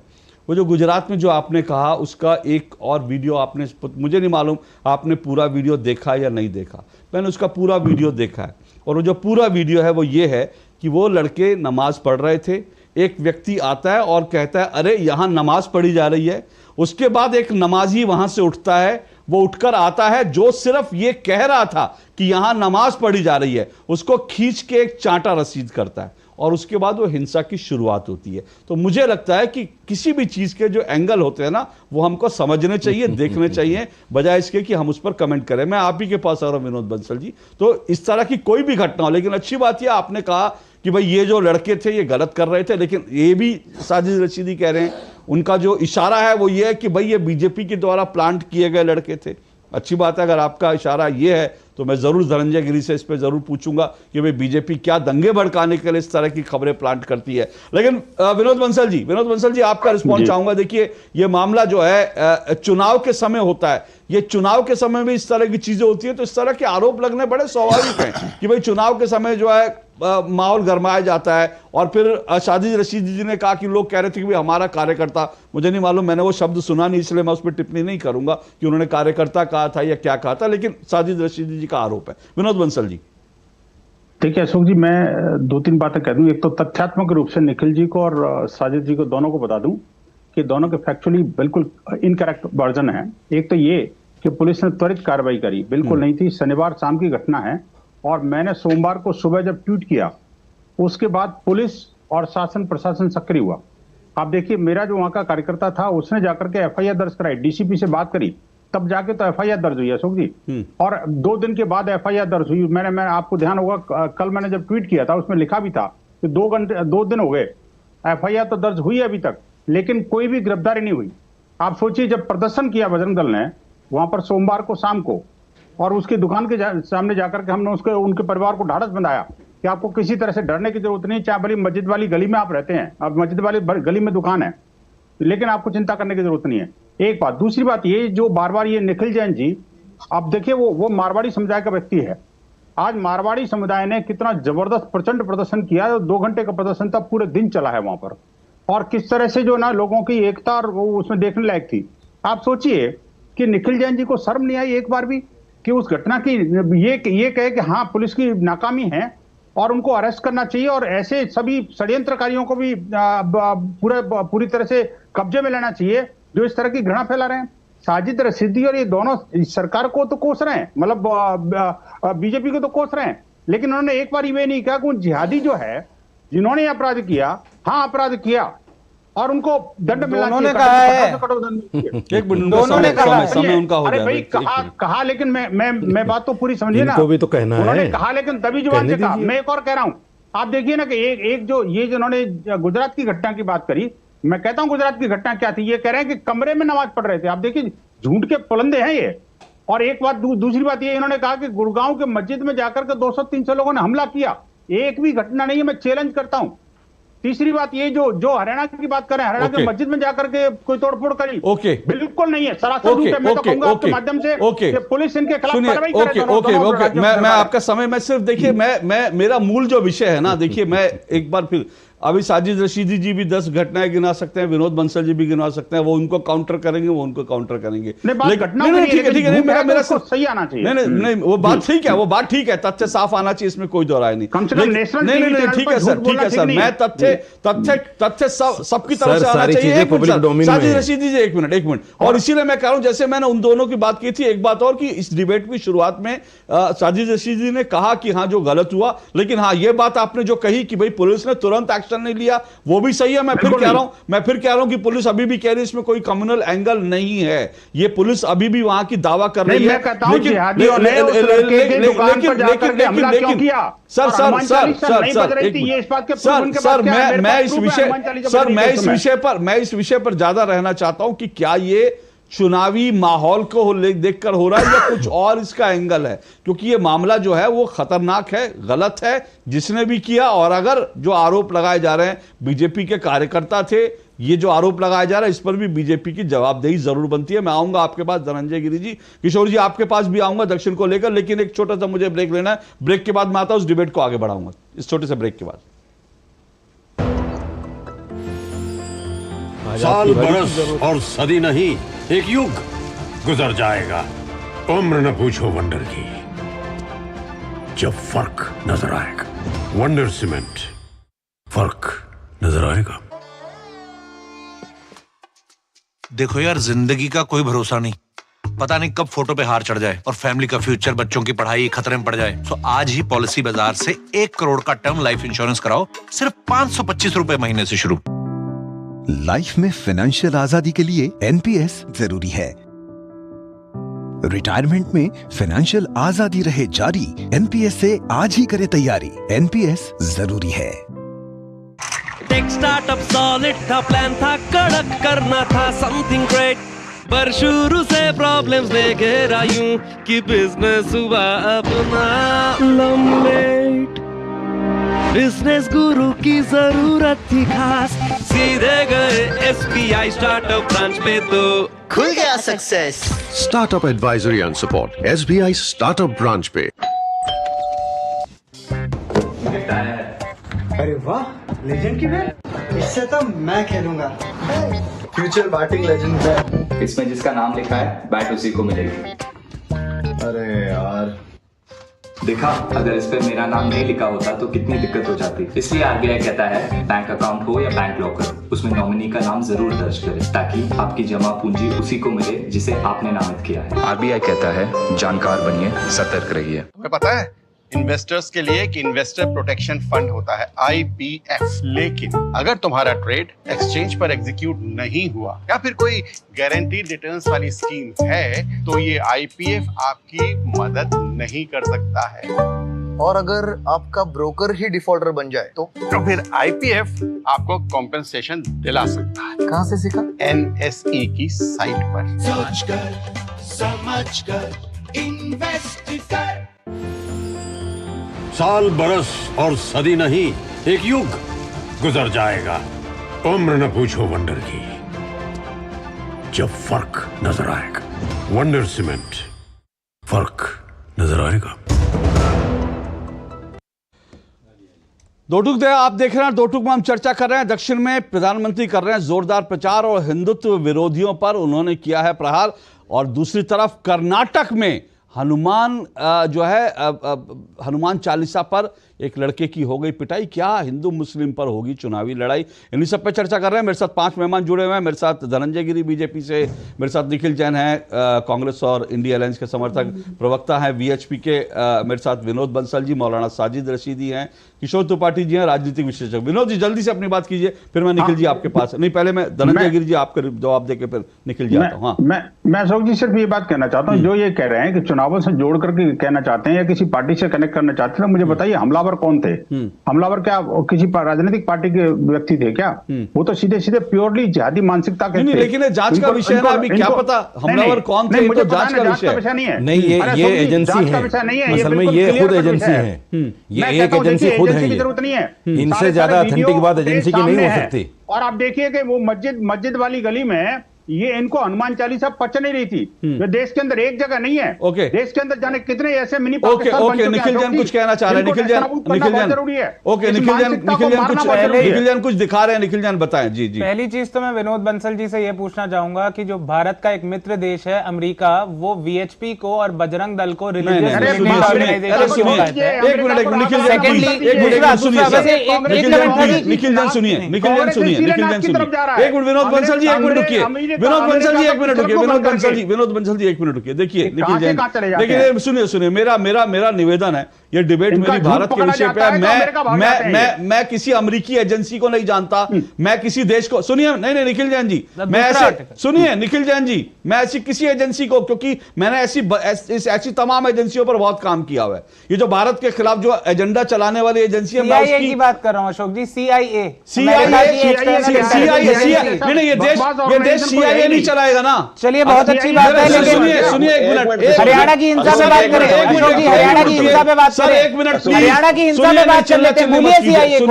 वो जो गुजरात में जो आपने कहा उसका एक और वीडियो आपने, मुझे नहीं मालूम आपने पूरा वीडियो देखा या नहीं देखा, मैंने उसका पूरा वीडियो देखा है। और वो जो पूरा वीडियो है वो ये है कि वो लड़के नमाज पढ़ रहे थे, एक व्यक्ति आता है और कहता है अरे यहाँ नमाज पढ़ी जा रही है। उसके बाद एक नमाजी वहां से उठता है, वो उठकर आता है, जो सिर्फ ये कह रहा था कि यहां नमाज पढ़ी जा रही है, उसको खींच के एक चांटा रसीद करता है, और उसके बाद वो हिंसा की शुरुआत होती है। तो मुझे लगता है कि किसी भी चीज के जो एंगल होते हैं ना, वो हमको समझने चाहिए, देखने चाहिए, बजाय इसके कि हम उस पर कमेंट करें। मैं आप ही के पास आ रहा हूं विनोद बंसल जी, तो इस तरह की कोई भी घटना हो, लेकिन अच्छी बात यह आपने कहा कि भाई ये जो लड़के थे ये गलत कर रहे थे, लेकिन ये भी साजिद रशीदी कह रहे हैं, उनका जो इशारा है वो ये है कि भाई ये बीजेपी के द्वारा प्लांट किए गए लड़के थे। अच्छी बात है, अगर आपका इशारा ये है तो मैं जरूर धनंजय गिरी से इस पे जरूर पूछूंगा कि भाई बीजेपी क्या दंगे भड़काने के लिए इस तरह की खबरें प्लांट करती है। लेकिन विनोद बंसल जी आपका रिस्पॉन्स चाहूंगा। देखिए, ये मामला जो है चुनाव के समय होता है, ये चुनाव के समय में इस तरह की चीजें होती है, तो इस तरह के आरोप लगने बड़े स्वाभाविक हैं कि भाई चुनाव के समय जो है माहौल गरमाया जाता है। और फिर साजिद रशीदी जी ने कहा कि लोग कह रहे थे कि भाई हमारा कार्यकर्ता, मुझे नहीं मालूम, मैंने वो शब्द सुना नहीं, इसलिए मैं उस पर टिप्पणी नहीं करूंगा कि उन्होंने कार्यकर्ता कहा था या क्या कहा था, लेकिन साजिद रशीदी जी का आरोप है। विनोद बंसल जी। देखिए अशोक जी, मैं 2-3 बातें कह दूं। एक तो तथ्यात्मक रूप से निखिल जी को और साजिद जी को दोनों को बता दूं कि दोनों के फैक्चुअली बिल्कुल इनकरेक्ट वर्जन है। एक तो ये कि पुलिस ने त्वरित कार्रवाई करी, बिल्कुल नहीं थी। शनिवार शाम की घटना है, और मैंने सोमवार को सुबह जब ट्वीट किया उसके बाद पुलिस और शासन प्रशासन सक्रिय हुआ। आप देखिए, मेरा जो वहां का कार्यकर्ता था उसने जाकर के एफआईआर दर्ज कराई, डीसीपी से बात करी, तब जाके तो एफआईआर दर्ज हुई अशोक जी। और 2 दिन के बाद एफआईआर दर्ज हुई। मैंने आपको ध्यान होगा, कल मैंने जब ट्वीट किया था उसमें लिखा भी था कि 2 दिन हो गए, एफआईआर तो दर्ज हुई अभी तक, लेकिन कोई भी गिरफ्तारी नहीं हुई। आप सोचिए, जब प्रदर्शन किया बजरंग दल ने वहां पर सोमवार को शाम को, और उसकी दुकान के सामने जाकर के हमने उनके परिवार को ढाढ़स बंधाया कि आपको किसी तरह से डरने की जरूरत नहीं, चाहे भली मस्जिद वाली गली में आप रहते हैं, अब मस्जिद वाली गली में दुकान है, लेकिन आपको चिंता करने की जरूरत नहीं है। एक बात। दूसरी बात, ये जो बार बार ये निखिल जैन जी, आप देखिए वो मारवाड़ी समुदाय का व्यक्ति है। आज मारवाड़ी समुदाय ने कितना जबरदस्त प्रचंड प्रदर्शन किया, 2 घंटे का प्रदर्शन था, पूरे दिन चला है वहां पर, और किस तरह से जो ना लोगों की एकता और वो उसमें देखने लायक थी। आप सोचिए कि निखिल जैन जी को शर्म नहीं आई एक बार भी कि उस घटना की ये कहे कि हाँ पुलिस की नाकामी है और उनको अरेस्ट करना चाहिए, और ऐसे सभी षड्यंत्रकारियों को भी पूरी तरह से कब्जे में लेना चाहिए जो इस तरह की घृणा फैला रहे हैं। साजिद रशीदी और ये दोनों सरकार को तो कोस रहे हैं, मतलब बीजेपी को तो कोस रहे हैं, लेकिन उन्होंने एक बार ये नहीं कहा कि उन जिहादी जो है जिन्होंने अपराध किया, हाँ अपराध किया, और उनको दंड मिलना चाहिए। कहा है, दोनों ने कहा समय उनका हो अरे गया। भाई कहा, लेकिन मैं बात तो पूरी समझिए ना। इनको भी तो कहना उन्होंने है, कहा लेकिन तभी जुबान से कहा। मैं एक और कह रहा हूं, आप देखिए ना कि एक जो ये जिन्होंने गुजरात की घटना की बात करी, मैं कहता हूं गुजरात की घटना क्या थी, ये कह रहे हैं कि कमरे में नमाज पढ़ रहे थे। आप देखिए, झूठ के पुलंदे हैं ये। और एक बात, दूसरी बात ये, इन्होंने कहा कि गुड़गांव के मस्जिद में जाकर के 200-300 लोगों ने हमला किया। एक भी घटना नहीं है, मैं चैलेंज करता हूं। तीसरी बात ये जो हरियाणा की बात करें, हरियाणा के मस्जिद में जाकर के कोई तोड़फोड़ करी, बिल्कुल नहीं है, सरासर झूठ है। मैं तो कहूंगा आपके माध्यम से कि पुलिस इनके खिलाफ कार्रवाई करे। मैं आपका समय, मैं सिर्फ देखिए, मैं मेरा मूल जो विषय है ना, देखिए मैं एक बार फिर, अभी साजिद रशीदी जी भी 10 घटनाएं गिना सकते हैं, विनोद बंसल जी भी गिना सकते हैं, वो उनको काउंटर करेंगे, वो उनको काउंटर करेंगे। ठीक है, मेरा सही आना चाहिए। नहीं, वो बात ठीक है, वो बात ठीक है, तथ्य साफ आना चाहिए, इसमें कोई दो राय नहीं। नहीं, ठीक है सर, मैं तथ्य सबकी तरफ से आना चाहिए। साजिद रशीदी जी एक मिनट, और इसीलिए मैं कह रहा हूं, जैसे मैंने उन दोनों की बात की थी, एक बात और कि इस डिबेट की शुरुआत में साजिद रशीदी ने कहा कि हाँ जो गलत हुआ, लेकिन हाँ ये बात आपने जो कही कि भाई पुलिस ने तुरंत एक्शन नहीं लिया, वो भी सही है। मैं फिर कह रहा हूं कि पुलिस अभी भी कह रही है इसमें कोई कम्युनल एंगल नहीं है, ये पुलिस अभी भी वहां की दावा कर रही है। मैं इस विषय पर ज्यादा रहना चाहता हूं कि क्या ये चुनावी माहौल को देखकर हो रहा है या कुछ और इसका एंगल है, क्योंकि ये मामला जो है वो खतरनाक है, गलत है जिसने भी किया। और अगर जो आरोप लगाए जा रहे हैं बीजेपी के कार्यकर्ता थे, ये जो आरोप लगाया जा रहा है इस पर भी बीजेपी की जवाबदेही जरूर बनती है। मैं आऊंगा आपके पास धनंजय गिरी जी, किशोर जी आपके पास भी आऊंगा दक्षिण को लेकर, लेकिन एक छोटा सा मुझे ब्रेक लेना है, ब्रेक के बाद मैं आता हूं, उस डिबेट को आगे बढ़ाऊंगा इस छोटे से ब्रेक के बाद। साल बरस और सदी नहीं, एक युग गुजर जाएगा, उम्र न पूछो वंडर की, जब फर्क नजर आएगा। वंडर सीमेंट, फर्क नजर आएगा। देखो यार, जिंदगी का कोई भरोसा नहीं, पता नहीं कब फोटो पे हार चढ़ जाए और फैमिली का फ्यूचर, बच्चों की पढ़ाई खतरे में पड़ जाए। तो आज ही पॉलिसी बाजार से 1 करोड़ का टर्म लाइफ इंश्योरेंस कराओ, सिर्फ 525 रुपए महीने से शुरू। लाइफ में फाइनेंशियल आजादी के लिए एनपीएस जरूरी है। रिटायरमेंट में फाइनेंशियल आजादी रहे जारी, एनपीएस से आज ही करे तैयारी, एनपीएस जरूरी है। टेक स्टार्टअप सॉलिड था, प्लान था कड़क, करना था समथिंग ग्रेट, पर शुरू से प्रॉब्लम्स ने घेरा यूं कि बिजनेस हुआ अपना लम्बेट। बिजनेस गुरु की जरूरत थी खास, सीधे गए एसबीआई स्टार्टअप ब्रांच पे तो खुल गया success. Startup advisory and support SBI startup branch पे। अरे वाह, लेजेंड की बैट, इससे तो मैं खेलूंगा। फ्यूचर बैटिंग लेजेंड बैट, इसमें जिसका नाम लिखा है बैट उसी को मिलेगी। अरे यार देखा, अगर इस पे मेरा नाम नहीं लिखा होता तो कितनी दिक्कत हो जाती। इसलिए आरबीआई कहता है बैंक अकाउंट हो या बैंक लॉकर, उसमें नॉमिनी का नाम जरूर दर्ज करें, ताकि आपकी जमा पूंजी उसी को मिले जिसे आपने नामित किया है। आरबीआई कहता है जानकार बनिए, सतर्क रहिए। तुम्हें पता है इन्वेस्टर्स के लिए एक इन्वेस्टर प्रोटेक्शन फंड होता है IPF, लेकिन अगर तुम्हारा ट्रेड एक्सचेंज पर एग्जीक्यूट नहीं हुआ या फिर कोई गारंटीड रिटर्न्स वाली स्कीम है तो ये IPF आपकी मदद नहीं कर सकता है। और अगर आपका ब्रोकर ही डिफॉल्टर बन जाए तो फिर IPF आपको कॉम्पेंसेशन दिला सकता है। कहाँ से सीखा? NSE की साइट पर। सोच कर, समझ कर, इन्वेस्ट कर। साल बरस और सदी नहीं, एक युग गुजर जाएगा, उम्र न पूछो वंडर की, जब फर्क नजर आएगा। वंडर सीमेंट, फर्क नजर आएगा। दो टूक दे आप देख रहे हैं, दो टूक में हम चर्चा कर रहे हैं। दक्षिण में प्रधानमंत्री कर रहे हैं जोरदार प्रचार और हिंदुत्व विरोधियों पर उन्होंने किया है प्रहार, और दूसरी तरफ कर्नाटक में हनुमान जो है हनुमान चालीसा पर एक लड़के की हो गई पिटाई। क्या हिंदू मुस्लिम पर होगी चुनावी लड़ाई? इन्हीं सब पे चर्चा कर रहे हैं। मेरे साथ 5 मेहमान जुड़े हुए हैं। मेरे साथ धनंजय गिरी बीजेपी से, मेरे साथ निखिल जैन हैं कांग्रेस और इंडिया अलायंस के समर्थक प्रवक्ता हैं VHP के, मेरे साथ विनोद बंसल जी, मौलाना साजिद रशीदी हैं, किशोर त्रिपाठी जी हैं राजनीतिक विश्लेषक। विनोद जी जल्दी से अपनी बात कीजिए, फिर मैं निखिल जी आपके पास, नहीं पहले मैं धनंजय गिरी जी आपके जवाब देके फिर निखिल जी आता हूँ। मैं अशोक जी सिर्फ ये बात कहना चाहता हूँ, जो ये कह रहे हैं कि चुनावों से जोड़ करके कहना चाहते हैं या किसी पार्टी से कनेक्ट करना चाहते हैं, मुझे बताइए हमला हमलावर कौन थे? हमलावर क्या किसी राजनीतिक पार्टी के व्यक्ति थे क्या? वो तो सीधे सीधे प्योरली जिहादी मानसिकता के थे। लेकिन जांच का विषय है, अभी क्या पता हमलावर कौन थे, मुझे जांच का विषय नहीं है। नहीं, ये एजेंसी है, असल में ये खुद एजेंसी है, ये एक एजेंसी खुद है, जरूरत नहीं है। इनसे ज्यादा ऑथेंटिक बात एजेंसी की नहीं हो सकती। और आप देखिए कि वो मस्जिद वाली गली में ये इनको हनुमान चालीसा पच नहीं रही थी। ये देश के अंदर एक जगह नहीं है। देश के अंदर जाने कितने ऐसे मिनी पाकिस्तान बन चुके हैं। निखिल जैन कुछ कहना चाह रहे हैं। निखिल जैन कुछ दिखा रहे हैं। निखिल जैन बताएं। जी जी। पहली चीज तो मैं विनोद बंसल जी से ये पूछना चाहूंगा कि जो भारत का एक मित्र देश है अमेरिका, वो वीएचपी को और बजरंग दल को विनोद बंसल जी एक मिनट रुकिए। विनोद बंसल जी एक मिनट रुकिए। विनोद बंसल जी एक मिनट रुकिए। देखिए निखिल जैन, देखिए सुनिए, मेरा निवेदन है, ये डिबेट मेरी भारत के विषय पे है। मैं किसी अमेरिकी एजेंसी को नहीं जानता, मैं किसी देश को, सुनिए, नहीं निखिल जैन जी, मैं ऐसे सुनिए निखिल जैन जी, मैं ऐसी किसी एजेंसी को, क्योंकि मैंने ऐसी तमाम एजेंसियों पर बहुत काम किया हुआ है। ये जो भारत के खिलाफ जो एजेंडा चलाने वाली एजेंसी है, मैं उसकी बात कर रहा हूं अशोक जी। CIA नहीं, ये देश CIA नहीं चलाएगा ना। चलिए बहुत अच्छी बात है, लेकिन सुनिए एक मिनट, हरियाणा की हिंसा पे बात करें अशोक जी, हरियाणा की हिंसा पे बात करें। एक मिनट प्लीज, हरियाणा की हिंसा पे बात कर लेते हैं। भूलिए CIA को,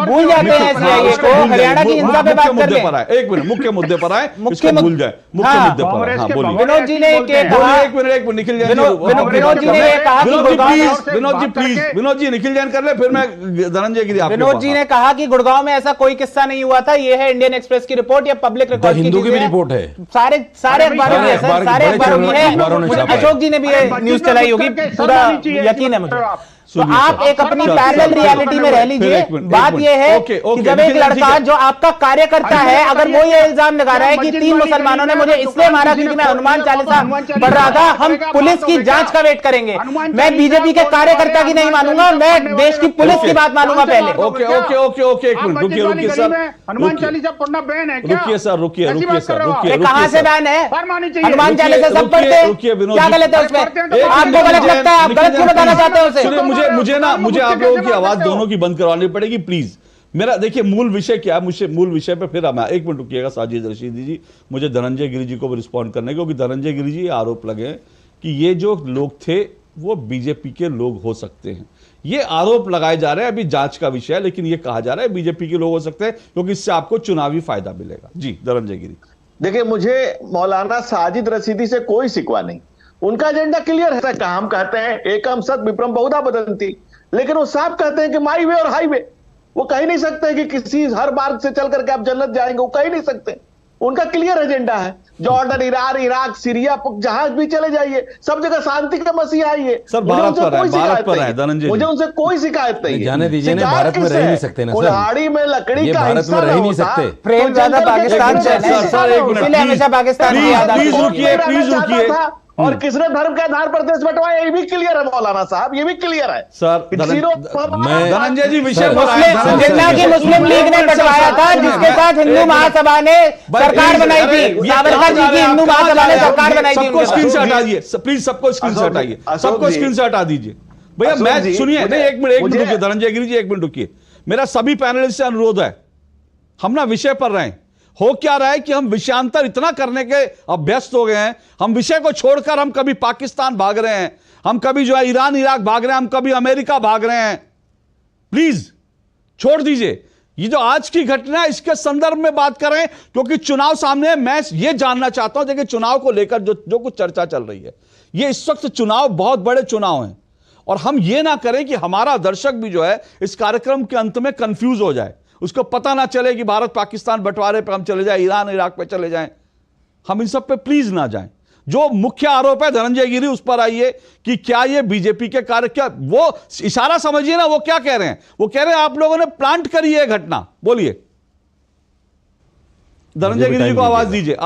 भूल जाते हैं CIA को। हरियाणा की हिंसा पे बात करते हैं। एक मिनट, मुख्य मुद्दे पर आए, इसको भूल जाए। मुख्य मुद्दे पर आए, हाँ बोलिए। विनोद जी ने एक मिनट निखिल जैन, विनोद जी ने कहा, विनोद जी निखिल जैन कर ले, फिर मैं धनंजय गिरी। विनोद जी ने कहा कि गुड़गांव में ऐसा कोई किस्सा नहीं हुआ था। ये है इंडियन एक्सप्रेस की रिपोर्ट या पब्लिक रिकॉर्ड की हिंदू की भी रिपोर्ट है, सारे अखबारों में, सारे अखबारों में है। अशोक जी ने भी न्यूज चलाई होगी, पूरा यकीन है मुझे। तो आप एक अपनी पैरेलल रियलिटी में रह लीजिए। बात यह है कि जब एक लड़का जो आपका कार्यकर्ता है, अगर वो ये इल्जाम लगा रहा है कि 3 मुसलमानों ने मुझे इसलिए मारा क्योंकि मैं हनुमान चालीसा पढ़ रहा था, हम पुलिस की जांच का वेट करेंगे। मैं बीजेपी के कार्यकर्ता की नहीं मानूंगा, मैं देश की पुलिस की बात मानूंगा पहले। ओके एक मिनट रुकिए सर, हनुमान चालीसा पढ़ना बैन है क्या? रुकिए सर, कहां से बैन है? हनुमान चालीसा सब पढ़ते हैं, क्या गलत है उसमें? आपको गलत लगता है, आप गलत क्यों बताना चाहते हो उसे? मुझे आप लोगों की आवाज दोनों की बंद करवानी पड़ेगी प्लीज। मेरा देखिए मूल विषय क्या है, मुझे मूल विषय पे फिर मैं एक मिनट रुकिएगा साजिद रशीदी जी, मुझे धनंजय गिरी जी को भी रिस्पॉन्ड करने, क्योंकि धनंजय गिरी जी आरोप लगे कि ये जो लोग थे वो बीजेपी के लोग हो सकते हैं। ये आरोप लगाए जा रहे हैं, अभी जांच का विषय है, लेकिन ये कहा जा रहा है बीजेपी के लोग हो सकते हैं क्योंकि इससे आपको चुनावी फायदा मिलेगा। जी धनंजय गिरी। देखिए मुझे मौलाना साजिद रशीदी से कोई शिकवा नहीं, उनका एजेंडा क्लियर है। काम कहते हैं एकम सत विप्रम बहुधा बदंती, लेकिन वो साफ कहते हैं कि माई वे और हाईवे। वो कह नहीं सकते कि किसी हर मार्ग से चल करके आप जन्नत जाएंगे, वो कह नहीं सकते। उनका क्लियर एजेंडा है। जॉर्डन, ईरान, इराक, सीरिया, जहां भी चले जाइए, सब जगह शांति का मसीहा आइए। सर भारत पर है धनंजय, मुझे उनसे कोई शिकायत नहीं। जाने दीजिए ना, भारत में रह नहीं सकते ना सर, कुल्हाड़ी में लकड़ी का भारत में रह नहीं सकते। प्रेम ज्यादा पाकिस्तान से, इसलिए हमेशा पाकिस्तान प्लीज रुकिए। और किसने धर्म के आधार पर देश बंटवाया, ये भी क्लियर है मौलाना साहब, ये भी क्लियर है सर। धनंजय जी विषय जितना की मुस्लिम लीग ने बंटवाया था, जिसके साथ हिंदू महासभा ने सरकार बनाई थी, सावरकर जी की हिंदू महासभा ने सरकार बनाई थी। सबको स्क्रीन से हटाइए प्लीज, सबको स्क्रीन से हटाइए, सबको स्क्रीन से हटा दीजिए भैया। मैं सुनिए, नहीं एक मिनट रुकिए धनंजय गिरी जी, एक मिनट रुकिए। मेरा सभी पैनलिस्ट से अनुरोध है, हम ना विषय पर रहें। हो क्या रहा है कि हम विषयांतर इतना करने के अभ्यस्त हो गए हैं, हम विषय को छोड़कर हम कभी पाकिस्तान भाग रहे हैं, हम कभी जो है ईरान इराक भाग रहे हैं, हम कभी अमेरिका भाग रहे हैं। प्लीज छोड़ दीजिए ये जो आज की घटना है, इसके संदर्भ में बात करें, क्योंकि चुनाव सामने है। मैं ये जानना चाहता हूं, देखिए चुनाव को लेकर जो कुछ चर्चा चल रही है, ये इस वक्त चुनाव बहुत बड़े चुनाव हैं, और हम ये ना करें कि हमारा दर्शक भी जो है इस कार्यक्रम के अंत में कंफ्यूज हो जाए, उसको पता ना चले कि भारत पाकिस्तान बंटवारे पे हम चले जाएं, ईरान इराक पे चले जाएं। हम इन सब पे प्लीज ना जाएं। जो मुख्य आरोप है धनंजय गिरी, उस पर आइए कि क्या ये बीजेपी के कार्य, क्या वो इशारा समझिए ना, वो क्या कह रहे हैं? वो कह रहे हैं आप लोगों ने प्लांट करी है घटना। बोलिए धनंजय गिरी जी को आवाज दीजिए।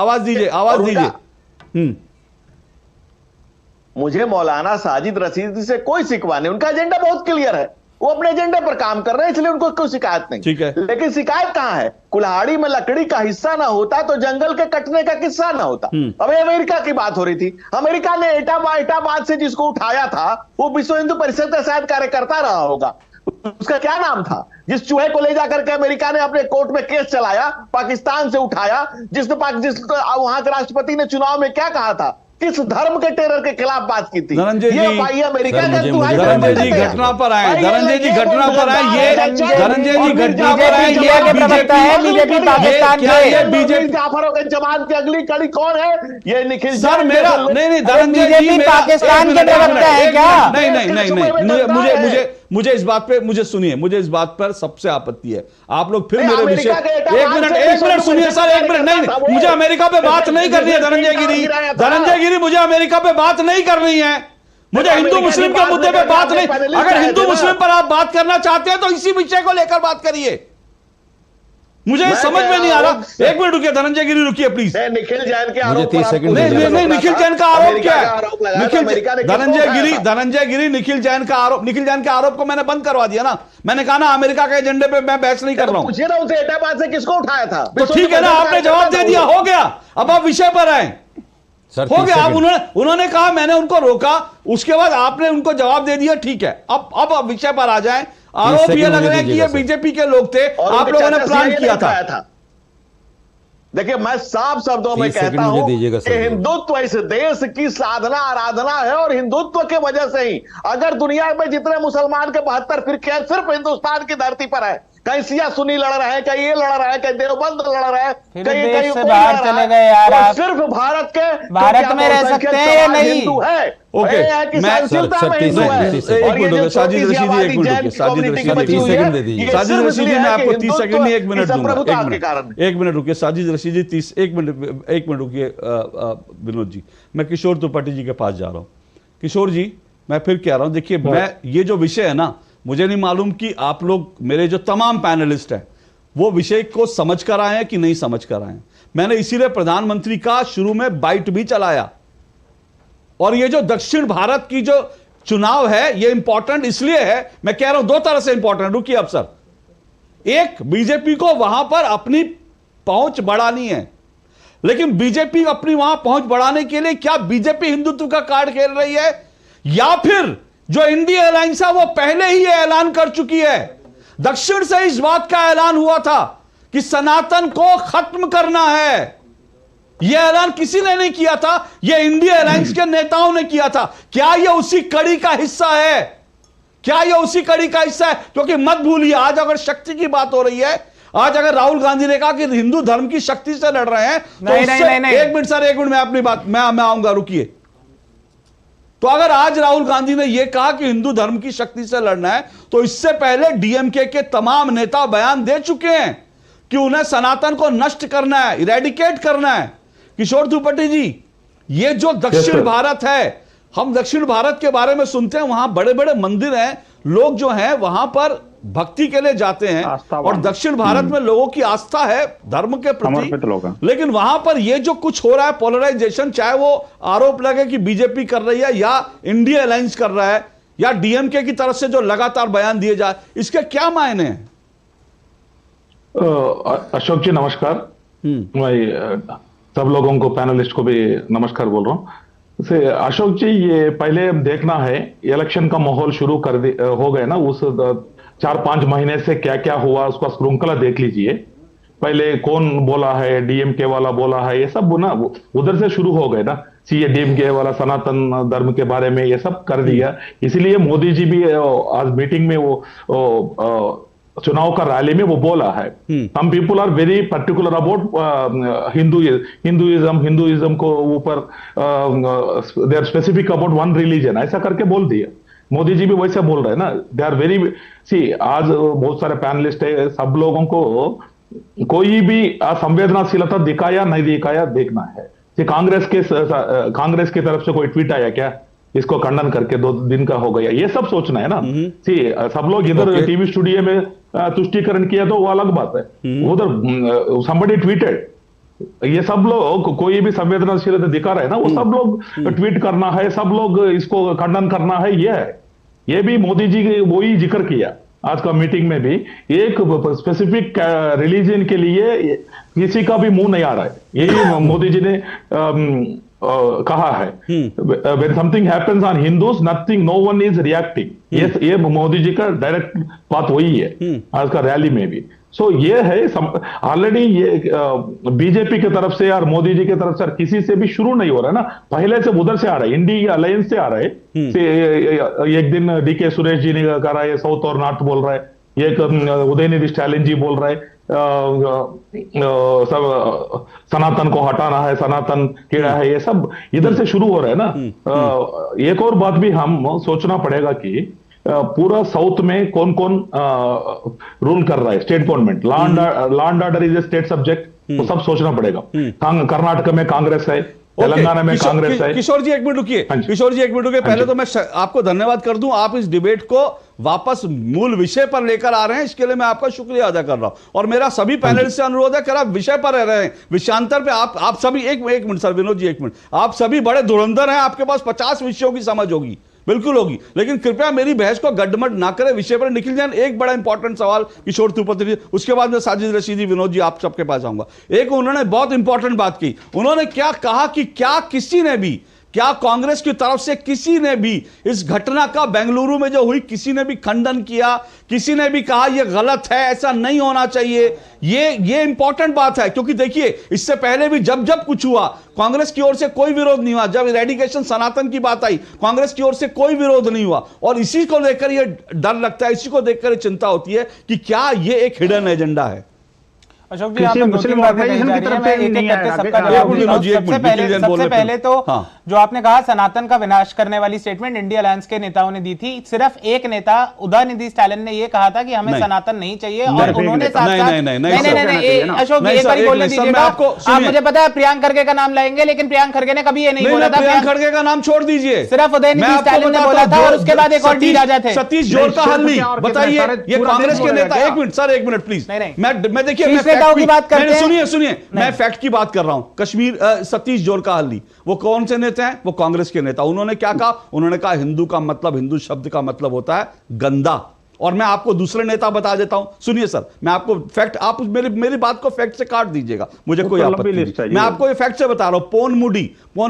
मुझे मौलाना साजिद रशीदी से कोई शिकवा नहीं, उनका एजेंडा बहुत क्लियर है। वो अपने एजेंडे पर काम कर रहे हैं, इसलिए उनको कोई शिकायत नहीं। ठीक है, लेकिन शिकायत कहां है? कुल्हाड़ी में लकड़ी का हिस्सा ना होता तो जंगल के कटने का किस्सा ना होता। अब अमेरिका की बात हो रही थी, अमेरिका ने एटाबाद से जिसको उठाया था वो विश्व हिंदू परिषद का शायद कार्यकर्ता रहा होगा, उसका क्या नाम था? जिस चूहे को ले जाकर के अमेरिका ने अपने कोर्ट में केस चलाया, पाकिस्तान से उठाया, वहां के राष्ट्रपति ने चुनाव में क्या कहा था? किस धर्म के टेरर के खिलाफ बात की थी? धनंजय जी, अमेरिका का धनंजय जी घटना पर आए, धनंजय जी घटना पर आए, ये धनंजय जी घटना पर आए, ये बीजेपी पाकिस्तान के बीजेपी जाफरों के जमात की अगली कड़ी कौन है? ये निखिल सर मेरा नहीं धनंजय जी पाकिस्तान के प्रवक्ता है क्या? नहीं मुझे इस बात पे मुझे सुनिए, मुझे इस बात पर सबसे आपत्ति है। आप लोग फिर मेरे विषय एक मिनट सुनिए सर, एक मिनट। नहीं मुझे अमेरिका पे बात नहीं करनी है धनंजय गिरी, मुझे अमेरिका पे बात नहीं करनी है, मुझे हिंदू मुस्लिम के मुद्दे पे बात नहीं। अगर हिंदू मुस्लिम पर आप बात करना चाहते हैं तो इसी विषय को लेकर बात करिए, मुझे समझ में नहीं आ रहा। एक मिनट रुकिए धनंजय गिरी, रुकिए प्लीज। निखिल जैन के आरोप नहीं निखिल जैन का आरोप क्या है? धनंजय गिरी निखिल जैन के आरोप को मैंने बंद करवा दिया ना। मैंने कहा ना अमेरिका के एजेंडे पे मैं बहस नहीं कर रहा हूं। पूछिए ना उसे एटाबाद से किसको उठाया था? तो ठीक है ना, आपने जवाब दे दिया, हो गया। अब आप विषय पर आए, हो गया। अब उन्होंने कहा, मैंने उनको रोका, उसके बाद आपने उनको जवाब दे दिया, ठीक है। अब विषय पर आ जाएं। आरोप ये लग रहा है कि ये बीजेपी के लोग थे, आप लोगों ने प्लान किया था। देखिए मैं साफ शब्दों में कहता हूं कि हिंदुत्व इस देश की साधना आराधना है, और हिंदुत्व के वजह से ही अगर दुनिया में जितने मुसलमान के 72 फिरके हैं सिर्फ हिंदुस्तान की धरती पर है। कहीं सिया सुन्नी लड़ रहे हैं, कहीं ये लड़ रहा है, कहीं देवबंद लड़ रहा है, कहीं से बाहर चले गए यार आप। सिर्फ भारत में रह सकते हैं या नहीं? हिंदू है, ओके साजिद रशीदी, मैं आपको 30 सेकंड नहीं, 1 मिनट दूंगा। एक मिनट रुकिए साजिद रशीदी, 1 मिनट रुकिए। विनोद जी, मैं किशोर त्रिपाठी जी के पास जा रहा हूं। किशोर जी, मैं फिर कह रहा हूं, देखिए मैं ये जो विषय है ना, मुझे नहीं मालूम कि आप लोग मेरे जो तमाम पैनलिस्ट हैं वो विषय को समझ कर आए हैं कि नहीं समझ कर आए हैं। मैंने इसीलिए प्रधानमंत्री का शुरू में बाइट भी चलाया। और ये जो दक्षिण भारत की जो चुनाव है ये इंपॉर्टेंट इसलिए है, मैं कह रहा हूं 2 तरह से इंपॉर्टेंट। रुकिए अब सर, एक बीजेपी को वहां पर अपनी पहुंच बढ़ानी है, लेकिन बीजेपी अपनी वहां पहुंच बढ़ाने के लिए क्या बीजेपी हिंदुत्व का कार्ड खेल रही है, या फिर जो इंडिया अलायंस है वो पहले ही ऐलान कर चुकी है। दक्षिण से इस बात का ऐलान हुआ था कि सनातन को खत्म करना है। यह ऐलान किसी ने नहीं किया था, यह इंडिया अलायंस के नेताओं ने किया था। क्या यह उसी कड़ी का हिस्सा है? क्या यह उसी कड़ी का हिस्सा है? क्योंकि मत भूलिए, आज अगर शक्ति की बात हो रही है, आज अगर राहुल गांधी ने कहा कि हिंदू धर्म की शक्ति से लड़ रहे हैं, तो नहीं। 1 मिनट सर, 1 मिनट में अपनी बात मैं आऊंगा, रुकिए। तो अगर आज राहुल गांधी ने यह कहा कि हिंदू धर्म की शक्ति से लड़ना है, तो इससे पहले डीएमके के तमाम नेता बयान दे चुके हैं कि उन्हें सनातन को नष्ट करना है, इरेडिकेट करना है। किशोर त्रिपाठी जी, ये जो दक्षिण भारत है, हम दक्षिण भारत के बारे में सुनते हैं, वहां बड़े बड़े मंदिर हैं, लोग जो हैं वहां पर भक्ति के लिए जाते हैं, और दक्षिण भारत में लोगों की आस्था है धर्म के प्रति। लेकिन वहां पर ये जो कुछ हो रहा है पोलराइजेशन, चाहे वो आरोप लगे कि बीजेपी कर रही है या इंडिया अलायंस कर रहा है या डीएमके की तरफ से जो लगातार बयान दिए जाए, इसके क्या मायने हैं? अशोक जी नमस्कार, मैं सब लोगों को पैनलिस्ट को भी नमस्कार बोल रहा हूँ। अशोक जी, ये पहले देखना है, इलेक्शन का माहौल शुरू हो गए ना, उस 4-5 महीने से क्या क्या हुआ उसका श्रृंखला देख लीजिए। पहले कौन बोला है, डीएमके वाला बोला है, ये सब ना उधर से शुरू हो गए ना। सीए डीएमके वाला सनातन धर्म के बारे में ये सब कर दिया। इसीलिए मोदी जी भी आज मीटिंग में वो चुनाव का रैली में वो बोला है, some people are very particular about Hinduism को ऊपर they are specific about one religion, ऐसा करके बोल दिया। मोदी जी भी वैसे बोल रहे हैं ना, दे आर वेरी सी। आज बहुत सारे पैनलिस्ट है, सब लोगों को कोई भी संवेदनशीलता दिखाया नहीं दिखाया देखना है। कांग्रेस की तरफ से कोई ट्वीट आया क्या, इसको खंडन करके 2 दिन का हो गया, ये सब सोचना है ना। सी सब लोग इधर टीवी स्टूडियो में तुष्टीकरण किया तो वो अलग बात है, उधर somebody ट्वीटेड, ये सब लोग कोई भी संवेदनशीलता दिखा रहे हैं ना, वो सब लोग ट्वीट करना है, सब लोग इसको खंडन करना है, ये है। ये भी मोदी जी ने वही जिक्र किया आज का मीटिंग में भी, एक स्पेसिफिक रिलीजन के लिए किसी का भी मुंह नहीं आ रहा है, यही मोदी जी ने कहा है। When something happens on Hindus, nothing, no one is reacting. ये मोदी जी का डायरेक्ट बात वही है आज का रैली में भी। सो ये है ऑलरेडी ये बीजेपी की तरफ से और मोदी जी की तरफ से किसी से भी शुरू नहीं हो रहा है ना, पहले से उधर से आ रहा है, इंडिया अलायंस से आ रहा है। एक दिन डीके सुरेश जी ने कहा है साउथ और नॉर्थ बोल रहा है, एक उदयनिधि स्टालिन जी बोल रहे सब सनातन को हटाना है, सनातन कीड़ा है, ये सब इधर से शुरू हो रहा है ना। एक और बात भी हम सोचना पड़ेगा कि पूरा साउथ में कौन कौन रूल कर रहा है, state government, law and order is a state subject, तो सब सोचना पड़ेगा। कर्नाटक में कांग्रेस है, तेलंगाना में कांग्रेस है। किशोर जी एक मिनट रुकिए, किशोर जी एक मिनट रुकिए, पहले तो मैं आपको धन्यवाद कर दूं, आप इस डिबेट को वापस मूल विषय पर लेकर आ रहे हैं, इसके लिए मैं आपका शुक्रिया अदा कर रहा हूं। और मेरा सभी पैनलिस्ट से अनुरोध है कि आप विषय पर रह रहे हैं, विषयांतर पे आप सभी एक मिनट सर, विनोद जी एक मिनट, आप सभी बड़े धुरंधर हैं, आपके पास 50 विषयों की समझ होगी, बिल्कुल होगी, लेकिन कृपया मेरी बहस को गड्ढमड ना करें, विषय पर निकल जाए। एक बड़ा इंपॉर्टेंट सवाल किशोर त्रिपाठी, उसके बाद में साजिद रशीदी, विनोद जी आप सबके पास आऊंगा। एक उन्होंने बहुत इंपॉर्टेंट बात की, उन्होंने क्या कहा कि क्या किसी ने भी, क्या कांग्रेस की तरफ से किसी ने भी इस घटना का बेंगलुरु में जो हुई किसी ने भी खंडन किया, किसी ने भी कहा यह गलत है, ऐसा नहीं होना चाहिए? ये इंपॉर्टेंट बात है, क्योंकि देखिए इससे पहले भी जब कुछ हुआ कांग्रेस की ओर से कोई विरोध नहीं हुआ, जब इरेडिकेशन सनातन की बात आई कांग्रेस की ओर से कोई विरोध नहीं हुआ, और इसी को लेकर यह डर लगता है, इसी को देखकर चिंता होती है कि क्या यह एक हिडन एजेंडा है। अशोक जी, आप मुस्लिम ऑर्गेनाइजेशन की तरफ से एक-एक करके सबका जवाब दूंगा। सबसे पहले तो जो आपने कहा सनातन का विनाश करने वाली स्टेटमेंट इंडिया अलायंस के नेताओं ने दी थी, सिर्फ एक नेता उदयनिधि स्टालिन ने ये कहा था कि हमें सनातन नहीं चाहिए, और उन्होंने साथ-साथ नहीं अशोक जी एक बार बोलने दीजिएगा। आप मुझे पता है प्रियंक खड़गे का नाम लाएंगे, लेकिन प्रियंक खड़गे ने कभी ये नहीं बोला था। प्रियंक खड़गे का नाम छोड़ दीजिए, सिर्फ उदयनिधि स्टालिन ने बोला था, और उसके बाद एक और डी राजा थे, सतीश जोरकाहल्ली। बताइए ये कांग्रेस के नेता, एक मिनट सर, एक मिनट प्लीज, मैं देखिए की बात करते हैं, सुनिए मैं फैक्ट की बात कर रहा हूं। कश्मीर सतीश जोरकाहल्ली वो कौन से नेता हैं? वो कांग्रेस के नेता। उन्होंने क्या कहा? उन्होंने कहा हिंदू का मतलब, हिंदू शब्द का मतलब होता है गंदा। और मैं आपको दूसरे नेता बता देता हूं, सुनिए सर, मैं आपको फैक्ट, आप मेरी बात को फैक्ट से काट दीजिएगा, मुझे कोई आपत्ति नहीं, मैं आपको ये फैक्ट से बता रहा हूं। पॉन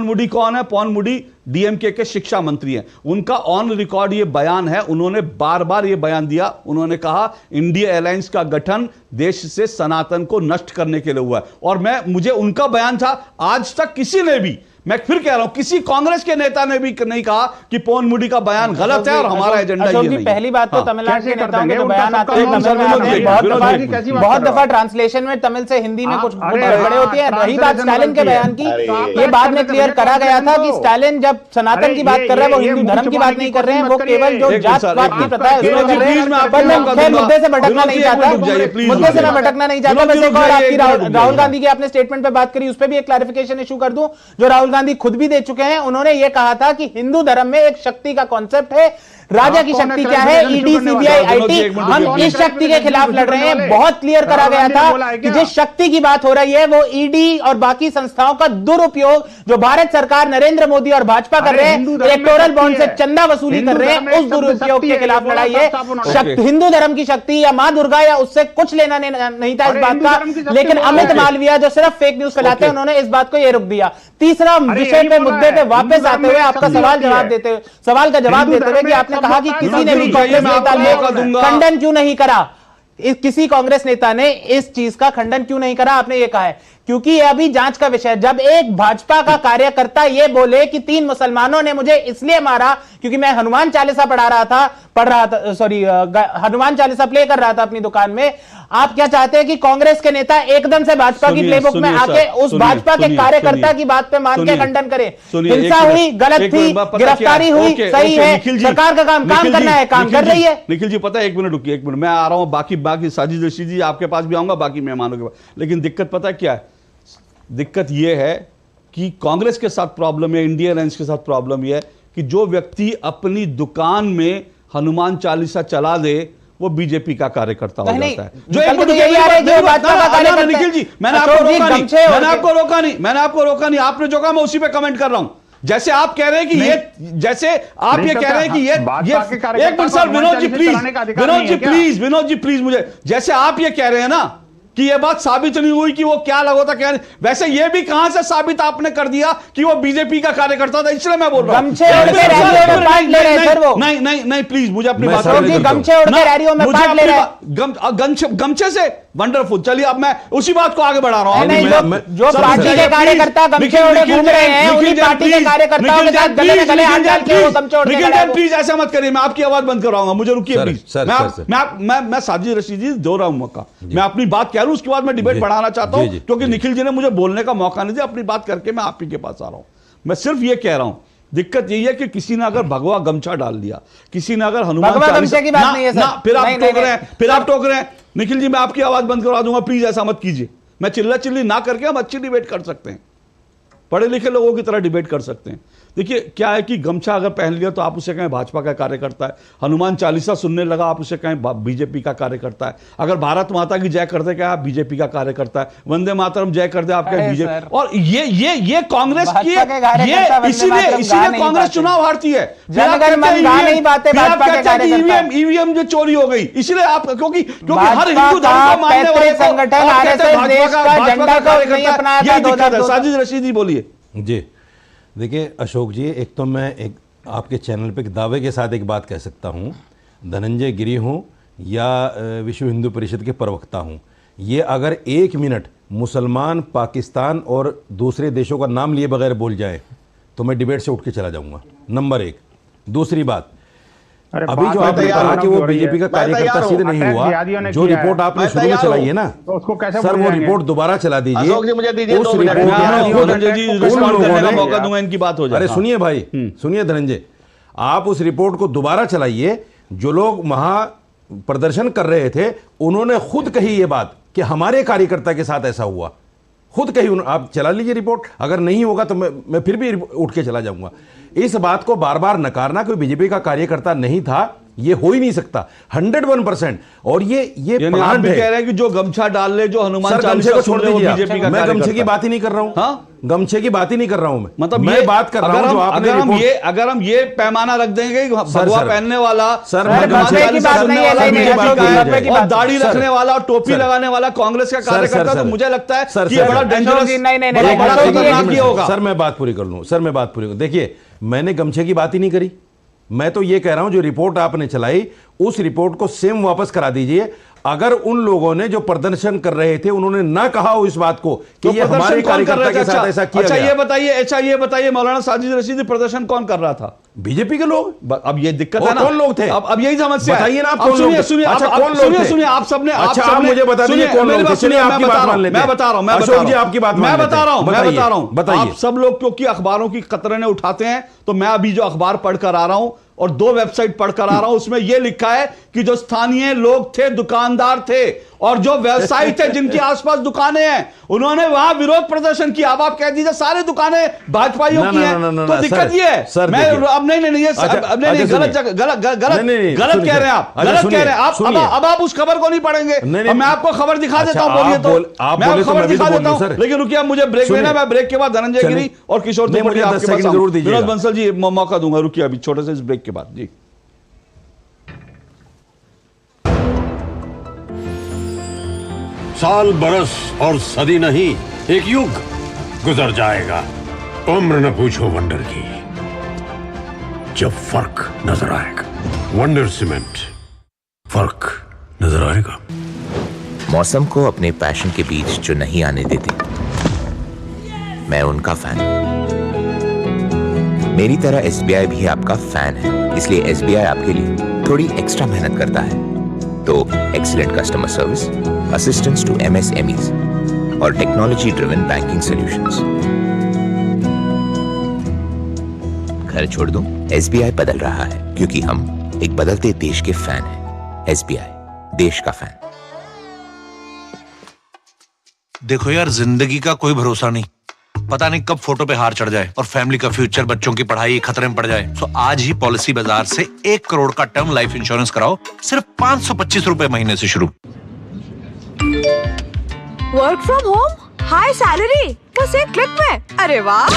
मुडी कौन है? पॉन मुडी डीएमके के शिक्षा मंत्री हैं। उनका ऑन रिकॉर्ड ये बयान है, उन्होंने बार बार ये बयान दिया, उन्होंने कहा इंडिया अलायंस का गठन देश से सनातन को नष्ट करने के लिए हुआ है। और मुझे उनका बयान था, आज तक किसी ने भी, मैं फिर कह रहा हूं, किसी कांग्रेस के नेता ने भी नहीं कहा कि पॉन मुडी का बयान गलत है और हमारा एजेंडा ये नहीं है। पहली बात तो तमिलनाडु के नेताओं के जो बयान आते हैं बहुत दफा ट्रांसलेशन में तमिल से हिंदी में कुछ बड़े होती है। रही बात स्टालिन के बयान की, ये बाद में क्लियर करा गया था कि स्टालिन जब सनातन की बात कर रहे हैं वो हिंदू धर्म की बात नहीं कर रहे हैं, वो केवल जो जातवाद की प्रथा है उसमें कर रहे हैं। पर मैं मुद्दे से भटकना नहीं चाहता, मुद्दे से मैं भटकना नहीं चाहता। वैसे एक और आपकी राहुल गांधी की आपने स्टेटमेंट पे बात करी, उस पर भी एक क्लैरिफिकेशन इशू कर दूं, जो राहुल गांधी खुद भी दे चुके हैं। उन्होंने यह कहा था कि हिंदू धर्म में एक शक्ति का कॉन्सेप्ट है, राजा की शक्ति क्या है? ईडी, सीबीआई, आईटी, हम इस शक्ति के खिलाफ लड़ रहे हैं। बहुत क्लियर करा गया था कि जिस शक्ति की बात हो रही है वो ईडी और बाकी संस्थाओं का दुरुपयोग जो भारत सरकार, नरेंद्र मोदी और भाजपा कर रहे हैं, इलेक्टोरल बॉन्ड से चंदा वसूली कर रहे हैं, उस दुरुपयोग के खिलाफ लड़ाई है। हिंदू धर्म की शक्ति या मां दुर्गा या उससे कुछ लेना नहीं था इस बात का, लेकिन अमित मालविया जो सिर्फ फेक न्यूज फैलाते हैं, उन्होंने इस बात को ये रोक दिया। तीसरा विषय पे, मुद्दे पे वापस आते हुए आपका सवाल का जवाब देते हुए कि आपने कहा कि किसी ने भी कांग्रेस नेता ने खंडन क्यों नहीं करा, किसी कांग्रेस नेता ने इस चीज का खंडन क्यों नहीं करा? आपने ये कहा है क्योंकि यह अभी जांच का विषय है। जब एक भाजपा का कार्यकर्ता ये बोले कि 3 मुसलमानों ने मुझे इसलिए मारा क्योंकि मैं हनुमान चालीसा हनुमान चालीसा प्ले कर रहा था अपनी दुकान में, आप क्या चाहते हैं कि कांग्रेस के नेता एकदम से भाजपा की प्लेबुक में आके उस भाजपा के कार्यकर्ता की बात पे मान के खंडन करें? हिंसा हुई, गलत थी, गिरफ्तारी हुई, सही है, सरकार का काम करना है, काम कर रही है। निखिल जी पता है, एक मिनट रुकिए, एक मिनट, मैं आ रहा हूं, बाकी साजिद रशीदी आपके पास भी आऊंगा, बाकी मेहमानों के पास। लेकिन दिक्कत पता है क्या है? दिक्कत यह है कि कांग्रेस के साथ प्रॉब्लम है, इंडिया अलायंस के साथ प्रॉब्लम यह है कि जो व्यक्ति अपनी दुकान में हनुमान चालीसा चला दे वो बीजेपी का कार्यकर्ता हो जाता है। जो निखिल जी, मैंने आपको रोका नहीं, आपने जो कहा मैं उसी पे कमेंट कर रहा हूं। जैसे आप कह रहे हैं कि ये, जैसे आप ये कह रहे हैं कि ये एक minute sir, Vinod ji please मुझे, जैसे आप ये कह रहे हैं ना कि ये बात साबित नहीं हुई कि वो क्या लगा था क्या नहीं, वैसे ये भी कहां से साबित आपने कर दिया कि वो बीजेपी का कार्यकर्ता था, इसलिए मैं बोल रहा हूं। नहीं प्लीज मुझे अपनी बात गमछे से वंडरफुल। चलिए अब मैं उसी बात को आगे बढ़ा रहा हूं। जो पार्टी के कार्यकर्ता गमछे ओढ़े घूम रहे हैं, उन्हीं पार्टी के कार्यकर्ताओं के साथ गले में गले हाथ डाल के वो गमछे ओढ़ के खड़े हैं। प्लीज ऐसा मत करिए, मैं आपकी आवाज बंद कराऊंगा, मुझे रुकिए प्लीज। मैं साजिद रशीद जी दो रहा हूं मौका, मैं अपनी बात कह रहा हूं, उसके बाद मैं डिबेट बढ़ाना चाहता हूं, क्योंकि निखिल जी ने मुझे बोलने का मौका नहीं दिया। अपनी बात करके मैं आप ही के पास आ रहा हूं। मैं सिर्फ ये कह रहा हूं, दिक्कत यही है कि किसी ने अगर भगवा गमछा डाल दिया, किसी ने अगर हनुमान चालीसा, फिर आप टोक रहे हैं। निखिल जी मैं आपकी आवाज बंद करवा दूंगा, प्लीज ऐसा मत कीजिए। मैं चिल्ला चिल्ली ना करके हम अच्छी डिबेट कर सकते हैं, पढ़े लिखे लोगों की तरह डिबेट कर सकते हैं। देखिए क्या है कि गमछा अगर पहन लिया तो आप उसे कहें भाजपा का कार्यकर्ता है, हनुमान चालीसा सुनने लगा आप उसे कहें बीजेपी का कार्यकर्ता है, अगर भारत माता की जय कर दे क्या आप बीजेपी का कार्यकर्ता है, वंदे मातरम जय कर दे आप कहें बीजेपी। और ये कांग्रेस की, ये इसीलिए कांग्रेस चुनाव हारती है। ईवीएम जो चोरी हो गई, इसलिए आप, क्योंकि हर हिंदू धर्म को मानने वाले संगठन। साजिद रशीद जी बोलिए। जी देखिए अशोक जी, एक तो मैं एक आपके चैनल पे एक दावे के साथ एक बात कह सकता हूँ, धनंजय गिरी हूँ या विश्व हिंदू परिषद के प्रवक्ता हूँ, ये अगर 1 मिनट मुसलमान, पाकिस्तान और दूसरे देशों का नाम लिए बगैर बोल जाए तो मैं डिबेट से उठ के चला जाऊँगा, नंबर 1। दूसरी बात, अभी जो आपने कहा कि वो बीजेपी का कार्यकर्ता सिद्ध नहीं हुआ, जो रिपोर्ट आपने शुरू में चलाई है ना सर, वो रिपोर्ट दोबारा चला दीजिए। उस मौका दूंगा, इनकी बात हो जाए। अरे सुनिए भाई, सुनिए धनंजय, आप उस रिपोर्ट को दोबारा चलाइए। जो लोग वहां प्रदर्शन कर रहे थे उन्होंने खुद कही ये बात कि हमारे कार्यकर्ता के साथ ऐसा हुआ, खुद कही। आप चला लीजिए रिपोर्ट, अगर नहीं होगा तो मैं फिर भी उठ के चला जाऊंगा। इस बात को बार बार नकारना कोई बीजेपी का कार्यकर्ता नहीं था, ये हो ही नहीं सकता 101%। और ये आप भी कह रहे हैं कि जो गमछा डाल ले, जो हनुमान चालीसा को छोड़ दीजिए, बीजेपी का मैं गमछे की बात ही नहीं कर रहा हूं। हाँ? गमछे की बात ही नहीं कर रहा हूं मैं, मतलब मैं बात कर रहा हूं जो आपने अगर हम ये पैमाना रख देंगे भगवा पहनने वाला, दाढ़ी रखने वाला और टोपी लगाने वाला कांग्रेस का कार्यकर्ता, तो मुझे लगता है कि बड़ा डेंजरस होगा। सर मैं बात पूरी कर लूं, सर मैं बात पूरी कर, देखिए मैंने गमछे की बात ही नहीं करी, मैं तो ये कह रहा हूं जो रिपोर्ट आपने चलाई उस रिपोर्ट को सेम वापस करा दीजिए। अगर उन लोगों ने जो प्रदर्शन कर रहे थे उन्होंने ना कहा हो इस बात को कि ये हमारे कार्यकर्ता के साथ ऐसा किया गया। ये बताइए मौलाना साजिद रशीदी, प्रदर्शन कौन कर रहा था? बीजेपी के लोग। अब ये दिक्कत है ना, कौन लोग थे? अब यही समस्या है। बताइए ना आप कौन लोग थे? सुनिए अच्छा कौन लोग थे? सुनिए आप सबने, अच्छा मुझे बता दीजिए कौन लोग थे। सुनिए आपकी बात मान लेते हैं, मैं बता रहा हूं, मैं बता रहा हूं। आप सब लोग क्योंकि अखबारों की कतरने उठाते हैं, तो मैं अभी जो अखबार पढ़कर आ रहा हूं और 2 वेबसाइट पढ़कर आ रहा हूं, उसमें यह लिखा है कि जो स्थानीय लोग थे, दुकानदार थे और जो व्यवसायी थे जिनके आसपास दुकानें हैं, उन्होंने वहां विरोध प्रदर्शन किया। अब आप कह दीजिए सारे दुकानें भाजपाइयों की हैं, तो दिक्कत ये है। मैं अब नहीं गलत कह रहे हैं आप, गलत कह रहे हैं आप। अब आप उस खबर को नहीं पढ़ेंगे, मैं आपको खबर दिखा देता हूं, बोलिए तो मैं खबर दिखा देता हूं। लेकिन रुकिए, मुझे ब्रेक लेना, मैं ब्रेक के बाद धनंजय गिरी और किशोर त्रिपाठी आपके पास विनोद बंसल जी मौका दूंगा। रुकिए अभी छोटे से इस ब्रेक के बाद जी। साल बरस और सदी नहीं, एक युग गुजर जाएगा। उम्र न पूछो वंडर की, जब फर्क नजर आएगा। वंडर सीमेंट, फर्क नजर आएगा। मौसम को अपने पैशन के बीच जो नहीं आने देते, मैं उनका फैन हूं। मेरी तरह एसबीआई भी आपका फैन है, इसलिए एसबीआई आपके लिए थोड़ी एक्स्ट्रा मेहनत करता है। तो excellent customer service, assistance to MSMEs और टेक्नोलॉजी ड्रिवन बैंकिंग सॉल्यूशंस। घर छोड़ दूं, एसबीआई बदल रहा है क्योंकि हम एक बदलते देश के फैन हैं। एसबीआई, देश का फैन। देखो यार, जिंदगी का कोई भरोसा नहीं, पता नहीं कब फोटो पे हार चढ़ जाए और फैमिली का फ्यूचर, बच्चों की पढ़ाई खतरे में पड़ जाए। तो आज ही पॉलिसी बाजार से 1 करोड़ का टर्म लाइफ इंश्योरेंस कराओ, सिर्फ 525 रुपए महीने से शुरू। Work from home, high salary, बस एक क्लिक में। अरे वाह!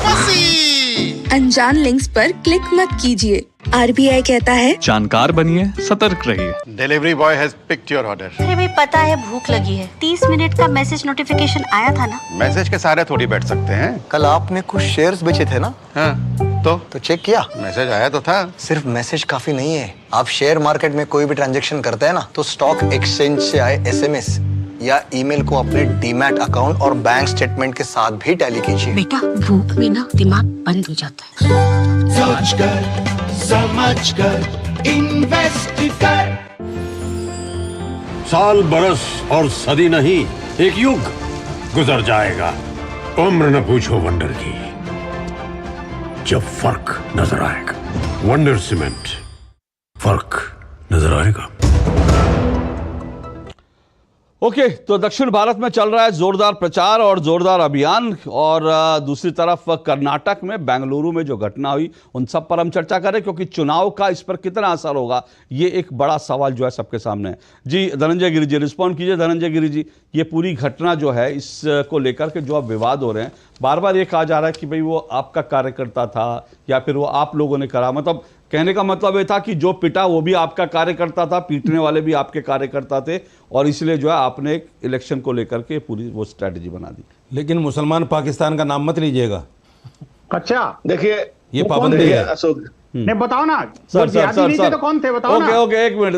फंसी। अनजान लिंक्स पर क्लिक मत कीजिए। आरबीआई कहता है जानकार बनिए, सतर्क रहिए। Delivery boy has picked your order. अरे भाई पता है भूख लगी है। 30 मिनट का मैसेज नोटिफिकेशन आया था ना। मैसेज के सारे थोड़ी बैठ सकते हैं। कल आपने कुछ शेयर्स बेचे थे ना? हाँ, तो चेक किया? मैसेज आया तो था। सिर्फ मैसेज काफी नहीं है। आप शेयर मार्केट में कोई भी ट्रांजैक्शन करते हैं ना, तो स्टॉक एक्सचेंज से आए एसएमएस या ईमेल को अपने डीमैट अकाउंट और बैंक स्टेटमेंट के साथ भी टैली कीजिए। बेटा भूख में ना दिमाग बंद हो जाता है। सोच कर समझ कर इन्वेस्ट कर। साल बरस और सदी नहीं, एक युग गुजर जाएगा। उम्र न पूछो वंडर की, जब फर्क नजर आएगा। वंडर सीमेंट, फर्क नजर आएगा। ओके, तो दक्षिण भारत में चल रहा है जोरदार प्रचार और जोरदार अभियान, और दूसरी तरफ कर्नाटक में बेंगलुरु में जो घटना हुई उन सब पर हम चर्चा करें, क्योंकि चुनाव का इस पर कितना असर होगा ये एक बड़ा सवाल जो है सबके सामने है। जी धनंजय गिरी जी रिस्पॉन्ड कीजिए। धनंजय गिरी जी, ये पूरी घटना जो है इसको लेकर के जो अब विवाद हो रहे हैं, बार बार ये कहा जा रहा है कि भाई वो आपका कार्यकर्ता था या फिर वो आप लोगों ने करा, मतलब कहने का मतलब ये था कि जो पिटा वो भी आपका कार्यकर्ता था, पीटने वाले भी आपके कार्यकर्ता थे, और इसलिए जो है आपने एक इलेक्शन को लेकर के पूरी वो स्ट्रेटजी बना दी। लेकिन मुसलमान पाकिस्तान का नाम मत लीजिएगा। अच्छा देखिए ये पाबंदी है। अशोक नहीं बताओ ना सर तो कौन थे बताओ ना। ओके एक मिनट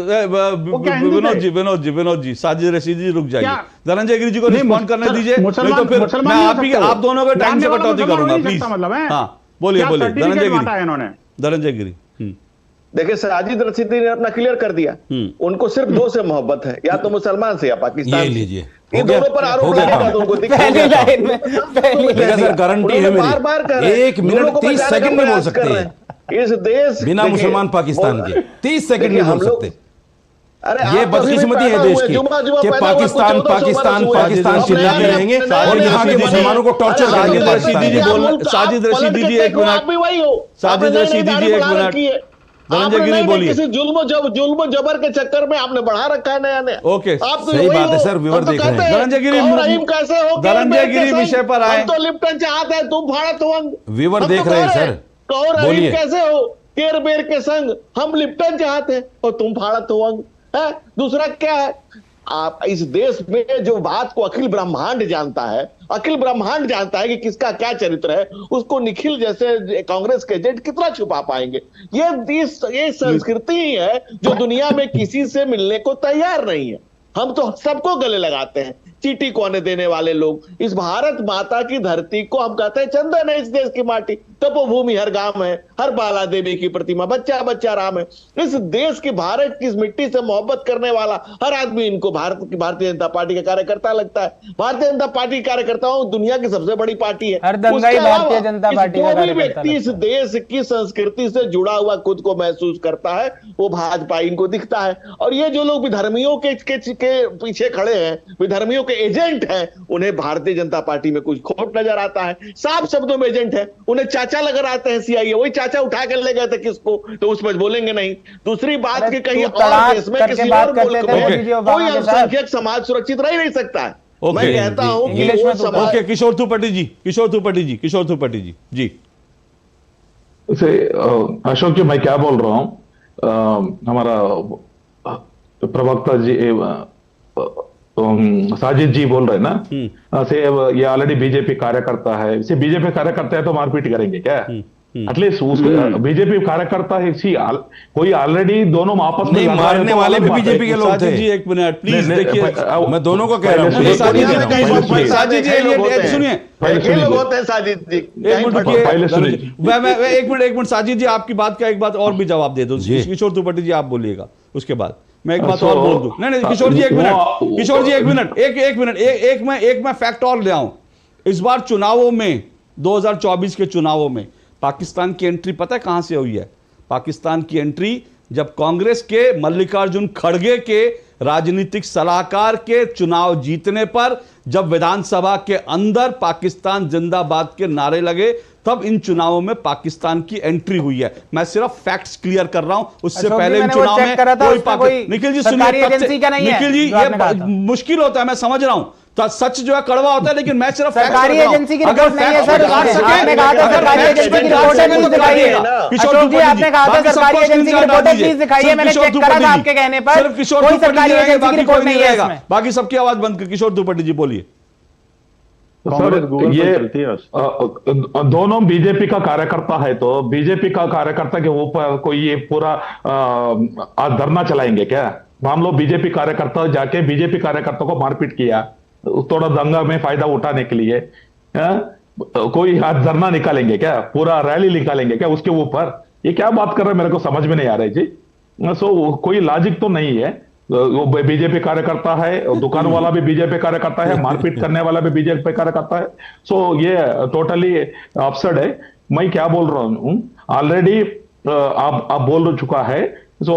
विनोद जी साजिद रशीद जी रुक जाइए। धनंजय गिरी जी को रिस्पॉन्ड करने दीजिए, नहीं तो फिर मैं आप दोनों के टाइम से कटौती करूंगा प्लीज। हाँ बोलिए धनंजय गिरी। देखिए साजिद रशीदी ने अपना क्लियर कर दिया, उनको सिर्फ दो से मोहब्बत है, या तो मुसलमान से या पाकिस्तान। ये लीजिए, इन दोनों पर आरोप लगेगा तो उनको सर गारंटी है मेरी। 1 मिनट 30 सेकंड में बोल सकते हैं इस देश बिना मुसलमान पाकिस्तान के 30 सेकंड में बोल सकते। ये बदकिस्मती है देश की कि पाकिस्तान पाकिस्तान पाकिस्तान चिल्लाते रहेंगे और यहाँ के मुसलमानों को टॉर्चर करेंगे। साजिद रशीदी जी एक मिनट, साजिद रशीदी जी एक मिनट, धनंजय गिरी बोलिए। किसी जुल्म जबर के चक्कर में आपने बढ़ा रखा है नया। ओके आप तो सही बात है सर, विवर देख रहे हैं। धनंजय गिरी कैसे हो, धनंजय गिरी विषय पर आए। तो लिप्टन चाहते हैं, तुम भारत वंग विवर देख रहे हैं सर, बोलिए। कैसे हो केर बेर के संग, हम लिप्टन चाहते हैं और तुम भारत वंग है। दूसरा क्या है, आप इस देश में जो बात को अखिल ब्रह्मांड जानता है, अखिल ब्रह्मांड जानता है कि किसका क्या चरित्र है, उसको निखिल जैसे कांग्रेस के एजेंट कितना छुपा पाएंगे। ये संस्कृति ही है जो दुनिया में किसी से मिलने को तैयार नहीं है। हम तो सबको गले लगाते हैं, चीटी कोने देने वाले लोग। इस भारत माता की धरती को हम कहते हैं चंदन है इस देश की माटी, तपोभूमि हर गांव है, हर बाला देवी की प्रतिमा, बच्चा बच्चा राम है। इस देश की भारत की मिट्टी से मोहब्बत करने वाला हर आदमी इनको भारतीय जनता पार्टी का कार्यकर्ता लगता है। भारतीय जनता पार्टी कार्यकर्ताओं दुनिया की सबसे बड़ी पार्टी है। भारतीय जनता पार्टी का जो भी व्यक्ति इस देश की संस्कृति से जुड़ा हुआ खुद को महसूस करता है वो भाजपा इनको दिखता है। और ये जो लोग विधर्मियों के पीछे खड़े हैं, विधर्मियों के एजेंट हैं, उन्हें भारतीय जनता पार्टी में कुछ खोट नजर आता है। साफ शब्दों में एजेंट है, उन्हें चाचा लग आते हैं सीआईए, वही चाचा उठा कर ले गए थे किसको, तो उसमें बोलेंगे नहीं। दूसरी बात कि कहीं और देश में किसी और मुल्क में कोई अल्पसंख्यक समाज सुरक्षित रह नहीं सकता है। मैं कहता हूं कि किशोर त्रिपाठी जी जी अशोक जी, मैं क्या बोल रहा हूं, हमारा प्रवक्ता जी साजिद जी बोल रहे हैं ना, से ये ऑलरेडी बीजेपी कार्यकर्ता है, इसे बीजेपी कार्यकर्ता है तो मारपीट करेंगे क्या? एटलीस्ट बीजेपी कार्यकर्ता है, कोई ऑलरेडी दोनों आपस में मारने वाले भी बीजेपी के लोग थे। जी एक मिनट प्लीज देखिए, मैं दोनों को कह रहा हूँ। साजिद जी सुनिए, एक मिनट साजिद जी, आपकी बात का एक बात और भी जवाब दे दो। किशोर त्रिपाठी जी आप बोलिएगा, उसके बाद मैं एक बात और बोल दूं। नहीं किशोर जी एक मिनट, एक मैं फैक्ट और ले आऊं। इस बार चुनावों में 2024 के चुनावों में पाकिस्तान की एंट्री पता है कहां से हुई है? पाकिस्तान की एंट्री जब कांग्रेस के मल्लिकार्जुन खड़गे के राजनीतिक सलाहकार के चुनाव जीतने पर, जब विधानसभा के अंदर पाकिस्तान जिंदाबाद के नारे लगे, तब इन चुनावों में पाकिस्तान की एंट्री हुई है। मैं सिर्फ फैक्ट्स क्लियर कर रहा हूं। उससे पहले इन चुनाव में कोई निखिल जी सुनिए, निखिल जी ये मुश्किल होता है, मैं समझ रहा हूं, तो सच जो है कड़वा होता है, लेकिन मैं सिर्फ सरकारी एजेंसी की रिपोर्ट नहीं है सर। आपने कहा था सरकारी एजेंसी की रिपोर्ट प्लीज दिखाइए। अशोक जी आपने कहा था सरकारी एजेंसी की रिपोर्ट प्लीज दिखाइए। मैंने चेक करा था आपके कहने पर, कोई सरकारी एजेंसी की रिपोर्ट नहीं है इसमें। बाकी सबकी आवाज बंद कर। किशोर त्रिपाठी जी बोलिए। सर ये दोनों बीजेपी का कार्यकर्ता है, तो बीजेपी का कार्यकर्ता के ऊपर कोई ये पूरा आज धरना चलाएंगे क्या? मान लो बीजेपी कार्यकर्ता जाके बीजेपी कार्यकर्ता को मारपीट किया, थोड़ा दंगा में फायदा उठाने के लिए, कोई आज धरना निकालेंगे क्या? पूरा रैली निकालेंगे क्या उसके ऊपर? ये क्या बात कर रहे हैं, मेरे को समझ में नहीं आ रही जी। सो कोई लॉजिक तो नहीं है। वो बीजेपी कार्यकर्ता है, दुकान वाला भी बीजेपी कार्यकर्ता है, मारपीट करने वाला भी बीजेपी कार्यकर्ता है। सो ये टोटली अपसेट है। मैं क्या बोल रहा हूं, ऑलरेडी आप बोल चुका है। सो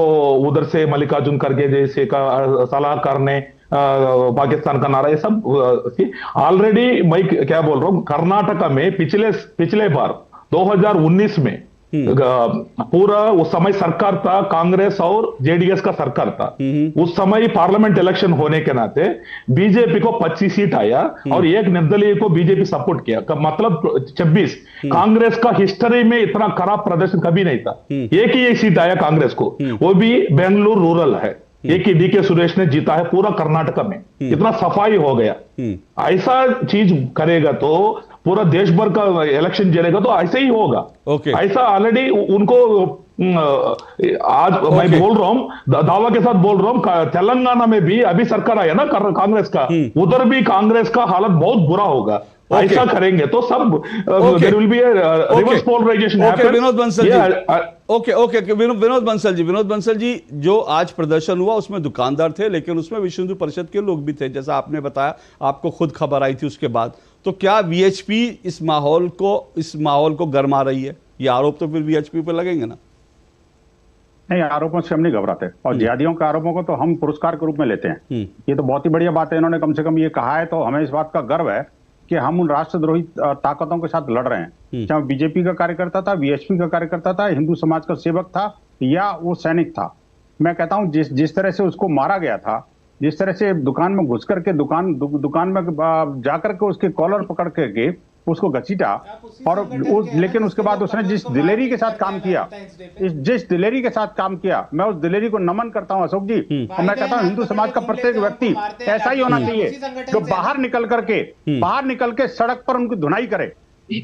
उधर से मल्लिकार्जुन खड़गे जैसे का सलाहकार ने पाकिस्तान का नारा, ये सब ऑलरेडी मैं क्या बोल रहा हूं, कर्नाटका में पिछले बार 2019 में पूरा उस समय सरकार था, कांग्रेस और जेडीएस का सरकार था। उस समय पार्लियामेंट इलेक्शन होने के नाते बीजेपी को 25 सीट आया और एक निर्दलीय को बीजेपी सपोर्ट किया, मतलब 26। कांग्रेस का हिस्ट्री में इतना खराब प्रदर्शन कभी नहीं था। एक ही एक सीट आया कांग्रेस को, वो भी बेंगलुरु रूरल है। एक ही डीके सुरेश ने जीता है पूरा कर्नाटक में। इतना सफाई हो गया। ऐसा चीज करेगा तो पूरा देश भर का इलेक्शन जीतेगा तो ऐसे ही होगा। ऐसा ऑलरेडी उनको आज मैं बोल रहा हूं, दावा के साथ बोल रहा हूं, तेलंगाना में भी अभी सरकार आया ना कांग्रेस का, उधर भी कांग्रेस का हालत बहुत बुरा होगा। ऐसा करेंगे तो सब there will be reverse polarization happen. Vinod Bansal ji, Vinod Bansal ji, जो आज प्रदर्शन हुआ उसमें दुकानदार थे, लेकिन उसमें विश्व हिंदू परिषद के लोग भी थे, जैसा आपने बताया, आपको खुद खबर आई थी उसके बाद। तो क्या वीएचपी इस माहौल को गरमा रही है? ये आरोप तो फिर वीएचपी पर लगेंगे ना? नहीं, आरोपों से हम नहीं घबराते, और जिहादियों के आरोपों को तो हम पुरस्कार के रूप में लेते हैं। ये तो बहुत ही बढ़िया बात है, इन्होंने कम से कम ये कहा है, तो हमें इस बात का गर्व है कि हम उन राष्ट्रद्रोही ताकतों के साथ लड़ रहे हैं। चाहे बीजेपी का कार्यकर्ता था, वीएचपी का कार्यकर्ता था, हिंदू समाज का सेवक था, या वो सैनिक था। मैं कहता हूं जिस तरह से उसको मारा गया था, जिस तरह से दुकान में घुस करके दुकान में जाकर के उसके कॉलर पकड़ करके उसको घसीटा, और लेकिन उसके बाद उसने जिस दिलेरी के साथ काम किया, मैं उस दिलेरी को नमन करता हूं अशोक जी। और मैं कहता हूं हिंदू समाज का प्रत्येक व्यक्ति ऐसा ही होना चाहिए, जो बाहर निकल के सड़क पर उनकी धुनाई करे।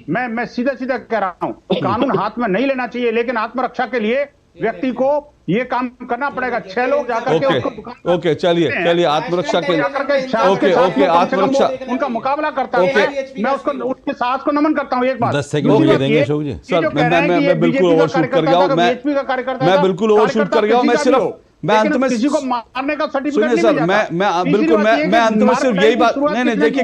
मैं सीधा कह रहा हूं, कानून हाथ में नहीं लेना चाहिए, लेकिन आत्मरक्षा के लिए व्यक्ति को ये काम करना पड़ेगा। 6 लोग जाकर के ओके, चलिए आत्मरक्षा के लिए आत्मरक्षा उनका मुकाबला करता है। मैं उसके साहस को नमन करता हूँ। एक बात 10 सेकंड देंगे अशोक जी। सर मैं बिल्कुल ओवरशूट कर गया हूँ, मैं बिल्कुल ओवरशूट कर गया हूँ। मैं अंत में किसी को मारने का सर्टिफिकेट नहीं सर, मैं अंत में सिर्फ यही बात, नहीं देखिए,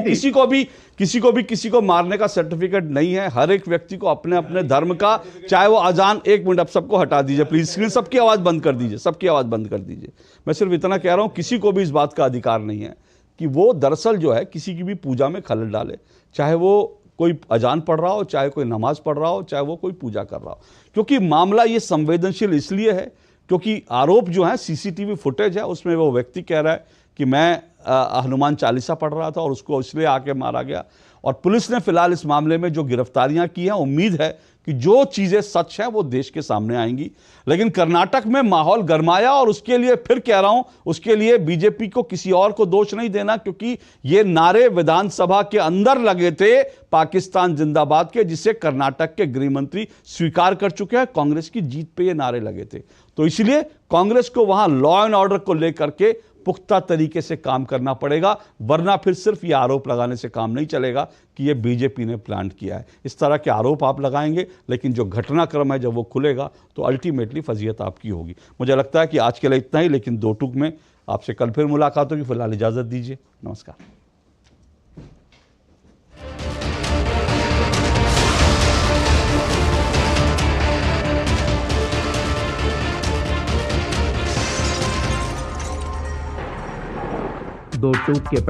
किसी को मारने का सर्टिफिकेट नहीं है। हर एक व्यक्ति को अपने अपने धर्म का, चाहे वो अजान, एक मिनट आप सबको हटा दीजिए प्लीज, स्क्रीन सबकी आवाज बंद कर दीजिए, मैं सिर्फ इतना कह रहा हूं, किसी को भी इस बात का अधिकार नहीं है कि वो दरअसल जो है किसी की भी पूजा में खलल डाले, चाहे वो कोई अजान पढ़ रहा हो, चाहे कोई नमाज पढ़ रहा हो, चाहे वो कोई पूजा कर रहा हो। क्योंकि मामला ये संवेदनशील इसलिए है क्योंकि आरोप जो है सीसीटीवी फुटेज है, उसमें वो व्यक्ति कह रहा है कि मैं हनुमान चालीसा पढ़ रहा था और उसको इसलिए आके मारा गया। और पुलिस ने फिलहाल इस मामले में जो गिरफ्तारियां की हैं, उम्मीद है कि जो चीजें सच हैं वो देश के सामने आएंगी। लेकिन कर्नाटक में माहौल गरमाया, और उसके लिए फिर कह रहा हूं, उसके लिए बीजेपी को किसी और को दोष नहीं देना, क्योंकि ये नारे विधानसभा के अंदर लगे थे पाकिस्तान जिंदाबाद के, जिसे कर्नाटक के गृह मंत्री स्वीकार कर चुके हैं। कांग्रेस की जीत पे ये नारे लगे थे, तो इसलिए कांग्रेस को वहां लॉ एंड ऑर्डर को लेकर के पुख्ता तरीके से काम करना पड़ेगा, वरना फिर सिर्फ ये आरोप लगाने से काम नहीं चलेगा कि ये बीजेपी ने प्लान किया है। इस तरह के आरोप आप लगाएंगे, लेकिन जो घटनाक्रम है जब वो खुलेगा तो अल्टीमेटली फजीहत आपकी होगी। मुझे लगता है कि आज के लिए इतना ही, लेकिन 2 टूक में आपसे कल फिर मुलाकात होगी। फिलहाल इजाजत दीजिए, नमस्कार। दो टूक के